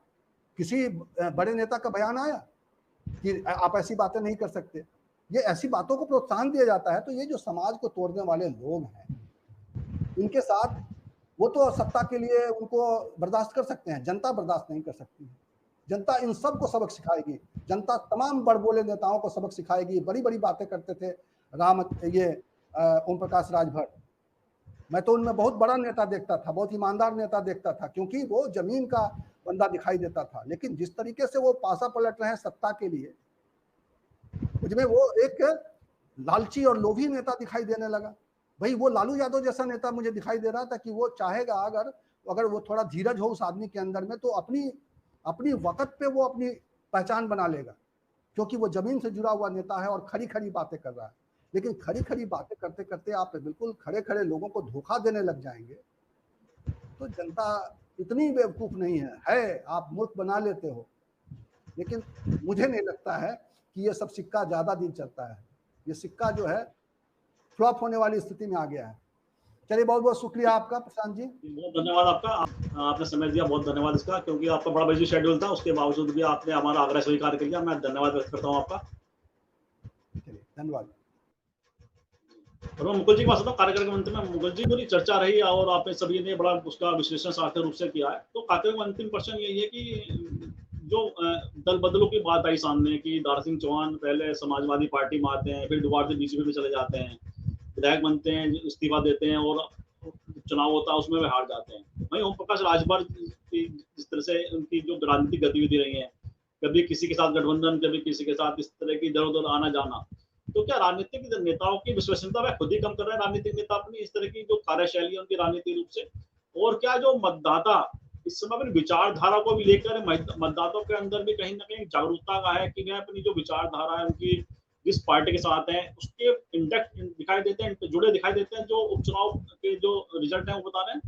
किसी बड़े नेता का बयान आया कि आप ऐसी बातें नहीं कर सकते। ये ऐसी बातों को प्रोत्साहन दिया जाता है। तो ये जो समाज को तोड़ने वाले लोग हैं, इनके साथ वो तो सत्ता के लिए उनको बर्दाश्त कर सकते हैं, जनता बर्दाश्त नहीं कर सकती है। जनता इन सब को सबक सिखाएगी, जनता तमाम बड़बोले नेताओं को सबक सिखाएगी। बड़ी बड़ी बातें करते थे ये ओम प्रकाश राजभर, मैं तो उनमें बहुत बड़ा नेता देखता था, बहुत ईमानदार नेता देखता था, क्योंकि वो जमीन का बंदा दिखाई देता था। लेकिन जिस तरीके से वो पासा पलट रहे हैं सत्ता के लिए, मुझमें वो एक लालची और लोभी नेता दिखाई देने लगा। भाई वो लालू यादव जैसा नेता मुझे दिखाई दे रहा था कि वो चाहेगा अगर वो थोड़ा धीरज हो उस आदमी के अंदर में, तो अपनी अपनी वक्त पे वो अपनी पहचान बना लेगा, क्योंकि वो जमीन से जुड़ा हुआ नेता है और खड़ी खड़ी बातें कर रहा है। लेकिन खड़ी खड़ी बातें करते करते आप बिल्कुल खड़े खड़े लोगों को धोखा देने लग जाएंगे, तो जनता इतनी बेवकूफ नहीं है आप मुल्क बना लेते हो, लेकिन मुझे नहीं लगता है कि ये सब सिक्का ज्यादा दिन चलता है। ये सिक्का जो है फ्लॉप होने वाली स्थिति में आ गया है। चलिए, बहुत बहुत शुक्रिया आपका प्रशांत जी। बहुत धन्यवाद आपका, आपने समय दिया, बहुत धन्यवाद इसका, क्योंकि आपका बड़ा बिजी शेड्यूल था, उसके बावजूद भी आपने हमारा आग्रह स्वीकार किया। मैं धन्यवाद व्यक्त करता हूँ आपका। चलिए, धन्यवाद। और मैं मुकुल जी के पास कार्यक्रम मंत्री में मुकुल जी पूरी चर्चा रही और आपने सभी ने बड़ा उसका विश्लेषण सार्थक रूप से किया है। तो कार्यक्रम में अंतिम प्रश्न यही है कि जो दल बदलों की बात आई सामने कि दारा सिंह चौहान पहले समाजवादी पार्टी में आते हैं, फिर दोबारा से बीजेपी में चले जाते हैं, विधायक बनते हैं, इस्तीफा देते हैं और चुनाव होता है उसमें वे हार जाते हैं। वहीं ओम प्रकाश राजभर की जिस तरह से उनकी जो राजनीतिक गतिविधि रही है, कभी किसी के साथ गठबंधन, कभी किसी के साथ इस तरह की इधर उधर आना जाना, तो क्या राजनीतिक नेताओं की विश्वसनीयता वह खुद ही कम कर रहे हैं राजनीतिक नेता अपनी इस तरह की जो कार्यशैली है उनकी राजनीतिक रूप से? और क्या जो मतदाता इस समय अपनी विचारधारा को भी लेकर मतदाताओं के अंदर भी कहीं ना कहीं जागरूकता का है कि वह अपनी जो विचारधारा है उनकी जिस पार्टी के साथ है उसके इंडेक्ट दिखाई देते हैं, जुड़े दिखाई देते हैं, जो उपचुनाव के जो रिजल्ट है वो बता रहे हैं?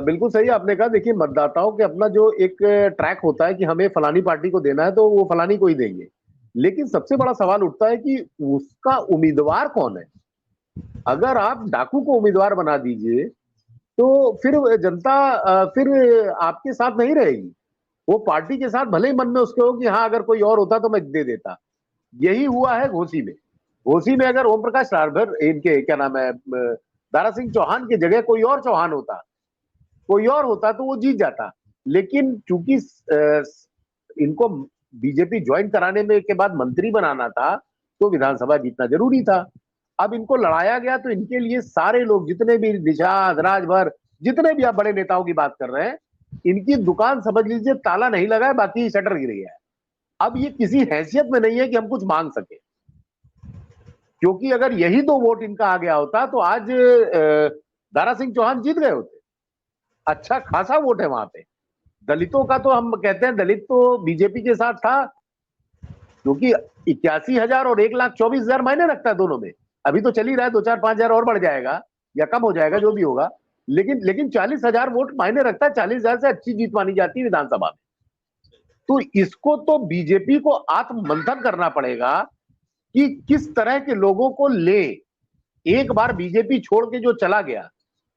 बिल्कुल सही आपने कहा। देखिए, मतदाताओं के अपना जो एक ट्रैक होता है कि हमें फलानी पार्टी को देना है तो वो फलानी को ही देंगे, लेकिन सबसे बड़ा सवाल उठता है कि उसका उम्मीदवार कौन है। अगर आप डाकू को उम्मीदवार बना दीजिए तो फिर जनता फिर आपके साथ नहीं रहेगी, वो पार्टी के साथ भले ही मन में उसके हो कि हाँ अगर कोई और होता तो मैं दे देता। यही हुआ है घोसी में। घोसी में अगर ओम प्रकाश राजभर इनके क्या नाम है दारा सिंह चौहान की जगह कोई और चौहान होता, कोई और होता तो वो जीत जाता। लेकिन चूंकि इनको बीजेपी ज्वाइन कराने में के बाद मंत्री बनाना था तो विधानसभा जीतना जरूरी था। अब इनको लड़ाया गया तो इनके लिए सारे लोग जितने भी निषाद राजभर जितने भी आप बड़े नेताओं की बात कर रहे हैं, इनकी दुकान समझ लीजिए ताला नहीं लगा है, बाकी शटर गिर गया है। अब ये किसी हैसियत में नहीं है कि हम कुछ मांग सके, क्योंकि अगर यही दो वोट इनका आ गया होता तो आज दारा सिंह चौहान जीत गए होते। अच्छा खासा वोट है वहां पे। दलितों का तो हम कहते हैं दलित तो बीजेपी के साथ था, क्योंकि 81,000 और 1,24,000 मायने रखता है दोनों में। अभी तो चल ही रहा है, 2-4-5,000 और बढ़ जाएगा या कम हो जाएगा जो भी होगा, लेकिन 40,000 वोट मायने रखता है। 40,000 से अच्छी जीत मानी जाती है विधानसभा में। तो इसको तो बीजेपी को आत्ममंथन करना पड़ेगा कि किस तरह के लोगों को ले। एक बार बीजेपी छोड़ के जो चला गया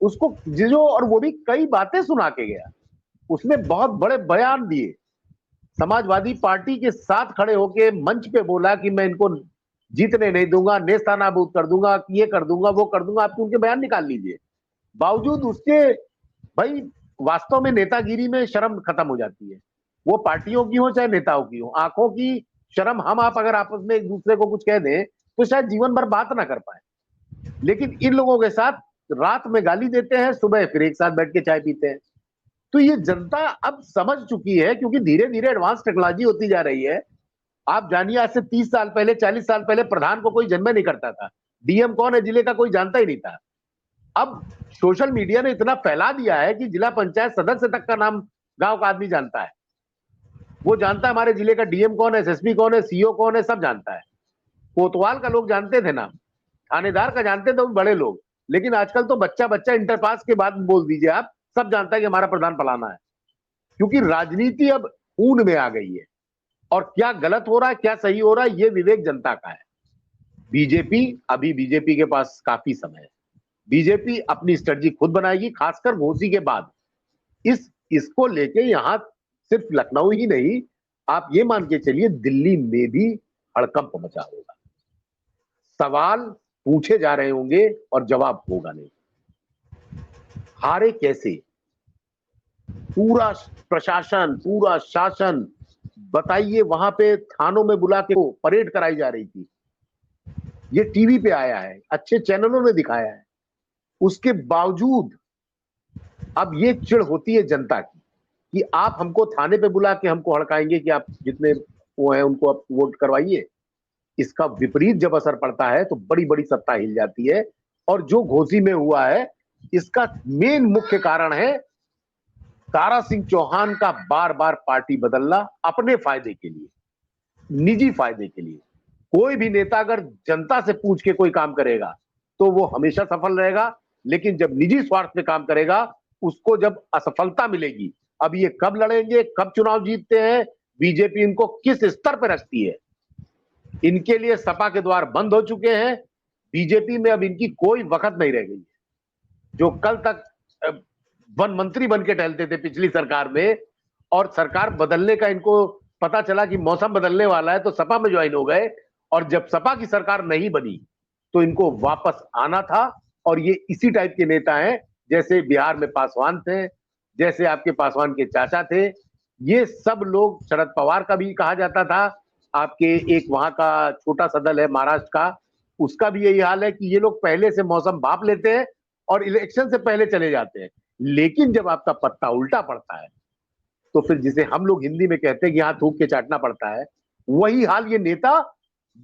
उसको जो, और वो भी कई बातें सुना के गया, उसने बहुत बड़े बयान दिए, समाजवादी पार्टी के साथ खड़े होके मंच पे बोला कि मैं इनको जीतने नहीं दूंगा, नेस्तानाबूद कर दूंगा, ये कर दूंगा, वो कर दूंगा। आप उनके बयान निकाल लीजिए। बावजूद उसके भाई वास्तव में नेतागिरी में शर्म खत्म हो जाती है, वो पार्टियों की हो चाहे नेताओं की हो। आंखों की शर्म हम आप अगर आपस में एक दूसरे को कुछ कह दें तो शायद जीवन भर बात ना कर पाए, लेकिन इन लोगों के साथ रात में गाली देते हैं, सुबह फिर एक साथ बैठ के चाय पीते हैं। तो ये जनता अब समझ चुकी है, क्योंकि धीरे धीरे एडवांस टेक्नोलॉजी होती जा रही है। आप जानिए आज से 30 साल पहले 40 साल पहले प्रधान को कोई जन्म नहीं करता था, डीएम कौन है जिले का कोई जानता ही नहीं था। अब सोशल मीडिया ने इतना फैला दिया है कि जिला पंचायत सदस्य तक का नाम गांव का आदमी जानता है। वो जानता है हमारे जिले का डीएम कौन है, एसएसपी कौन है, सीओ कौन है, सब जानता है। कोतवाल का लोग जानते थे नाम, थानेदार का जानते थे बड़े लोग, लेकिन आजकल तो बच्चा बच्चा इंटर पास के बाद बोल दीजिए आप, सब जानता है कि हमारा प्रधान फलाना है। क्योंकि राजनीति अब खून में आ गई है, और क्या गलत हो रहा है क्या सही हो रहा है ये विवेक जनता का है। बीजेपी के पास काफी समय है। बीजेपी अपनी स्ट्रेटजी खुद बनाएगी, खासकर घोसी के बाद। इसको लेके यहां सिर्फ लखनऊ ही नहीं, आप ये मान के चलिए दिल्ली में भी हड़कंप मचा होगा। सवाल पूछे जा रहे होंगे और जवाब होगा नहीं। हारे कैसे? पूरा प्रशासन, पूरा शासन, बताइए वहां पे थानों में बुला के परेड कराई जा रही थी। ये टीवी पे आया है, अच्छे चैनलों ने दिखाया है। उसके बावजूद अब ये चिढ़ होती है जनता की कि आप हमको थाने पे बुला के हमको हड़काएंगे कि आप जितने वो हैं उनको आप वोट करवाइए। इसका विपरीत जब असर पड़ता है तो बड़ी बड़ी सत्ता हिल जाती है। और जो घोसी में हुआ है इसका मेन मुख्य कारण है दारा सिंह चौहान का बार बार पार्टी बदलना अपने फायदे के लिए, निजी फायदे के लिए। कोई भी नेता अगर जनता से पूछ के कोई काम करेगा तो वो हमेशा सफल रहेगा, लेकिन जब निजी स्वार्थ पे काम करेगा उसको जब असफलता मिलेगी। अब ये कब लड़ेंगे, कब चुनाव जीतते हैं, बीजेपी इनको किस स्तर पर रखती है, इनके लिए सपा के द्वार बंद हो चुके हैं। बीजेपी में अब इनकी कोई वक्त नहीं रह गई है। जो कल तक वन मंत्री बन के टहलते थे पिछली सरकार में, और सरकार बदलने का इनको पता चला कि मौसम बदलने वाला है तो सपा में ज्वाइन हो गए, और जब सपा की सरकार नहीं बनी तो इनको वापस आना था। और ये इसी टाइप के नेता हैं, जैसे बिहार में पासवान थे, जैसे आपके पासवान के चाचा थे। ये सब लोग, शरद पवार का भी कहा जाता था, आपके एक वहां का छोटा सा दल है महाराष्ट्र का, उसका भी यही हाल है कि ये लोग पहले से मौसम भाप लेते हैं और इलेक्शन से पहले चले जाते हैं। लेकिन जब आपका पत्ता उल्टा पड़ता है तो फिर जिसे हम लोग हिंदी में कहते हैं कि यहां थूक के चाटना पड़ता है, वही हाल ये नेता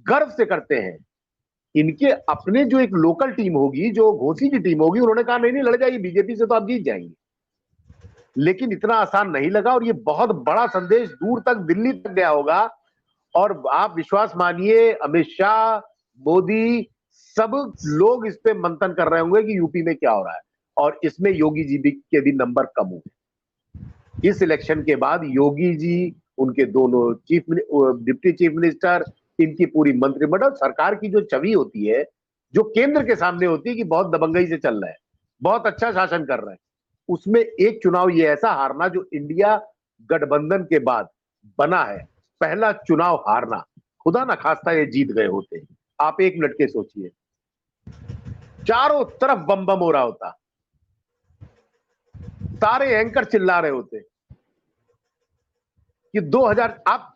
गर्व से करते हैं। इनके अपने जो एक लोकल टीम होगी, जो घोसी की टीम होगी, उन्होंने कहा नहीं नहीं लड़ जाइए बीजेपी से तो आप जीत जाएंगे। लेकिन इतना आसान नहीं लगा और ये बहुत बड़ा संदेश दूर तक दिल्ली तक गया होगा। और आप विश्वास मानिए, अमित शाह, मोदी, सब लोग इस पे मंथन कर रहे होंगे कि यूपी में क्या हो रहा है। और इसमें योगी जी के भी नंबर कम हुए। इस इलेक्शन के बाद योगी जी, उनके दोनों डिप्टी चीफ मिनिस्टर, इनकी पूरी मंत्रिमंडल, सरकार की जो छवि होती है, जो केंद्र के सामने होती है कि बहुत दबंगई से चल रहा है, बहुत अच्छा शासन कर रहे हैं, उसमें एक चुनाव ये ऐसा हारना जो इंडिया गठबंधन के बाद बना है, पहला चुनाव हारना, खुदा ना खास्ता ये जीत गए होते। आप एक मिनट के सोचिए, चारों तरफ बम बम हो रहा होता, सारे एंकर चिल्ला रहे होते कि 2000, आप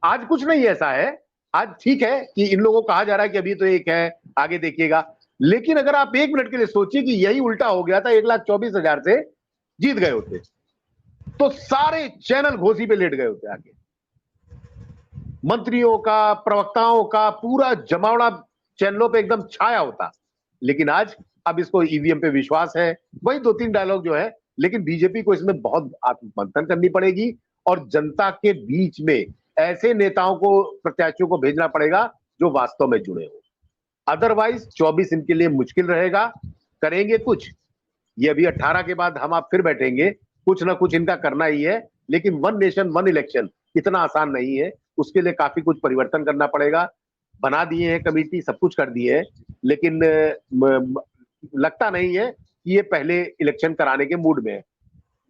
आज कुछ नहीं ऐसा है। आज ठीक है कि इन लोगों को कहा जा रहा है कि अभी तो एक है, आगे देखिएगा, लेकिन अगर आप एक मिनट के लिए सोचिए कि यही उल्टा हो गया था, 1,24,000 से जीत गए होते तो सारे चैनल घोसी पे लेट गए होते। आगे मंत्रियों का, प्रवक्ताओं का पूरा जमावड़ा चैनलों पे एकदम छाया होता। लेकिन आज अब इसको ईवीएम पे विश्वास है, वही 2-3 डायलॉग जो है, लेकिन बीजेपी को इसमें बहुत आत्ममंथन करनी पड़ेगी और जनता के बीच में ऐसे नेताओं को, प्रत्याशियों को भेजना पड़ेगा जो वास्तव में जुड़े हो। अदरवाइज 24 इनके लिए मुश्किल रहेगा। करेंगे कुछ, ये अभी 18 के बाद हम आप फिर बैठेंगे, कुछ ना कुछ इनका करना ही है। लेकिन वन नेशन वन इलेक्शन इतना आसान नहीं है, उसके लिए काफी कुछ परिवर्तन करना पड़ेगा। बना दिए हैं कमेटी, सब कुछ कर दिए है, लेकिन लगता नहीं है कि ये पहले इलेक्शन कराने के मूड में है।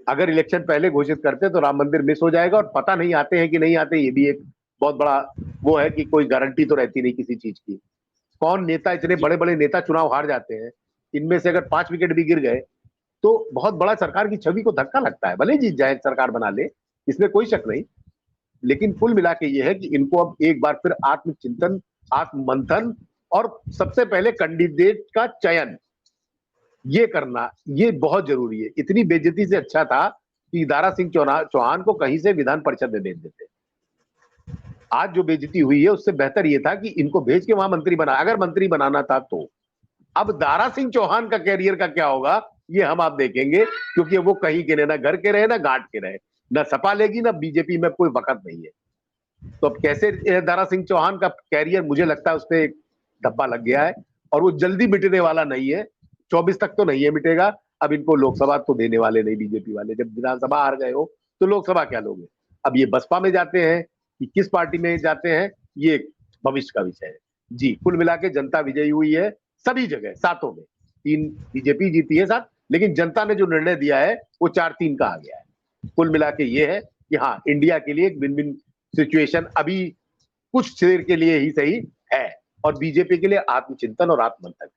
अगर इलेक्शन पहले घोषित करते तो राम मंदिर मिस हो जाएगा, और पता नहीं आते हैं कि नहीं आते, ये भी एक बहुत बड़ा वो है कि कोई गारंटी तो रहती नहीं किसी चीज की। कौन नेता, इतने बड़े बड़े नेता चुनाव हार जाते हैं, इनमें से अगर 5 विकेट भी गिर गए तो बहुत बड़ा सरकार की छवि को धक्का लगता है। भले जीत जाए, सरकार बना ले, इसमें कोई शक नहीं, लेकिन कुल मिला के ये है कि इनको अब एक बार फिर आत्मचिंतन, आत्ममंथन और सबसे पहले कैंडिडेट का चयन ये करना, ये बहुत जरूरी है। इतनी बेइज्जती से अच्छा था कि दारा सिंह चौहान को कहीं से विधान परिषद में भेज देते। आज जो बेइज्जती हुई है उससे बेहतर ये था कि इनको भेज के वहां मंत्री बना, अगर मंत्री बनाना था तो। अब दारा सिंह चौहान का कैरियर का क्या होगा ये हम आप देखेंगे, क्योंकि वो कहीं के ना घर के रहे ना घाट के रहे, ना सपा लेगी ना बीजेपी में कोई वक्त नहीं है। तो अब कैसे दारा सिंह चौहान का कैरियर, मुझे लगता है उस पर एक धब्बा लग गया है और वो जल्दी मिटने वाला नहीं है। 24 तक तो नहीं है मिटेगा। अब इनको लोकसभा तो देने वाले नहीं बीजेपी वाले, जब विधानसभा हार गए हो तो लोकसभा क्या लोगे। अब ये बसपा में जाते हैं कि किस पार्टी में जाते हैं, ये भविष्य का विषय है। जी, कुल मिला के जनता विजयी हुई है सभी जगह, सातों में। 3 बीजेपी जीती है 7, लेकिन जनता ने जो निर्णय दिया है वो 4-3 का आ गया है। कुल मिला के ये है कि हाँ, इंडिया के लिए एक विन विन सिचुएशन अभी कुछ देर के लिए ही सही है, और बीजेपी के लिए आत्मचिंतन और आत्ममंथन।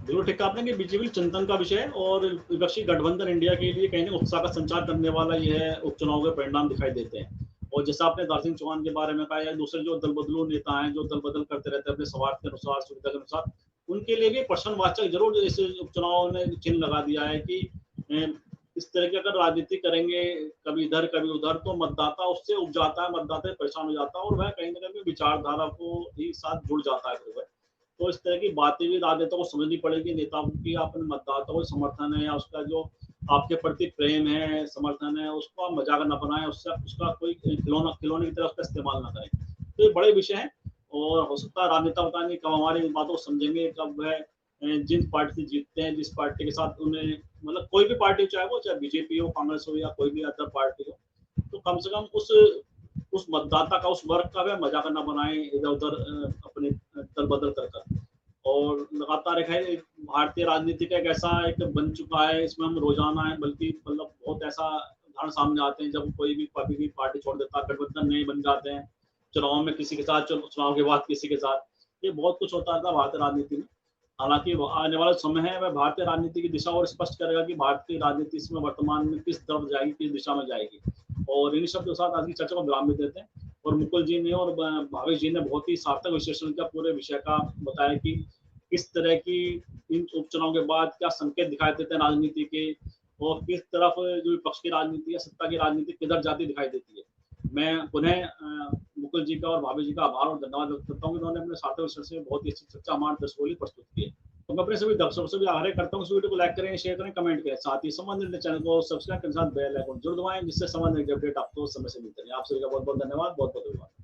बिल्कुल ठीक आपने कि बीजेपी चिंतन का विषय और विपक्षी गठबंधन इंडिया के लिए कहीं उत्साह का संचार करने वाला यह उपचुनाव के परिणाम दिखाई देते हैं। और जैसा आपने दारा सिंह चौहान के बारे में कहा, या दूसरे जो दल बदलू नेता हैं जो दल बदल करते रहते हैं अपने स्वार्थ के अनुसार, सुविधा के अनुसार, उनके लिए भी प्रश्नवाचक जरूर इस उपचुनाव ने चिन्ह लगा दिया है कि इस तरह की अगर राजनीति करेंगे कभी इधर कभी उधर, तो मतदाता उससे उब जाता है, मतदाता परेशान हो जाता है और वह कहीं ना कहीं विचारधारा को ही साथ जुड़ जाता है फिर वह। तो इस तरह की बातें भी राजनेता को समझनी पड़ेगी, नेताओं की अपने मतदाताओं को समर्थन है या उसका जो आपके प्रति प्रेम है, समर्थन है, उसको आप मजाक न बनाएं, उससे उसका कोई खिलौने की तरह उसका इस्तेमाल ना करें। तो ये बड़े विषय हैं और हो सकता है राजनेता पता नहीं कब हमारी इन बातों को समझेंगे, कब वह जिन पार्टी से जीतते हैं, जिस पार्टी के साथ उन्हें मतलब कोई भी पार्टी चाहे वो चाहे बीजेपी हो, कांग्रेस हो या कोई भी अदर पार्टी हो, तो कम से कम उस मतदाता का, उस वर्ग का वह मजाक न बनाए इधर उधर अपने दल बदल कर। और लगातार एक भारतीय राजनीति का एक ऐसा एक बन चुका है, इसमें हम रोजाना है बल्कि मतलब बहुत ऐसा उदाहरण सामने आते हैं जब कोई भी पार्टी छोड़ देता, गठबंधन नहीं बन जाते हैं, चुनाव में किसी के साथ, चुनाव के बाद किसी के साथ, ये बहुत कुछ होता था भारतीय राजनीति में। हालांकि आने वाला समय है वह भारतीय राजनीति की दिशा और स्पष्ट करेगा कि भारतीय राजनीति इसमें वर्तमान में किस तरफ जाएगी, किस दिशा में जाएगी। और इन शब्दों के साथ आज की चर्चा को विराम भी देते हैं। और मुकुल जी ने और भावेश जी ने बहुत ही सार्थक विश्लेषण किया, पूरे विषय का बताया कि किस तरह की इन उपचुनाव के बाद क्या संकेत दिखाई देते हैं राजनीति के, और किस तरफ जो विपक्ष की राजनीति या सत्ता की राजनीति किधर जाती दिखाई देती है। मैं पुनः मुकुल जी का और भाभी जी का आभार और धन्यवाद व्यक्त करता हूँ, उन्होंने अपने सार्थक विश्लेषण से बहुत ही अच्छी चर्चा हमारे दर्शकों के लिए प्रस्तुत की है। तो मैं अपने सभी दर्शकों से भी आग्रह करता हूँ इस वीडियो को लाइक करें, शेयर करें, कमेंट करें, साथ ही संबंधित चैनल को सब्सक्राइब करने के साथ बेल आइकन जरूर दबाएं, जिससे संबंधित अपडेट आपको समय से मिलते रहे। आप सभी का बहुत बहुत धन्यवाद, बहुत बहुत धन्यवाद।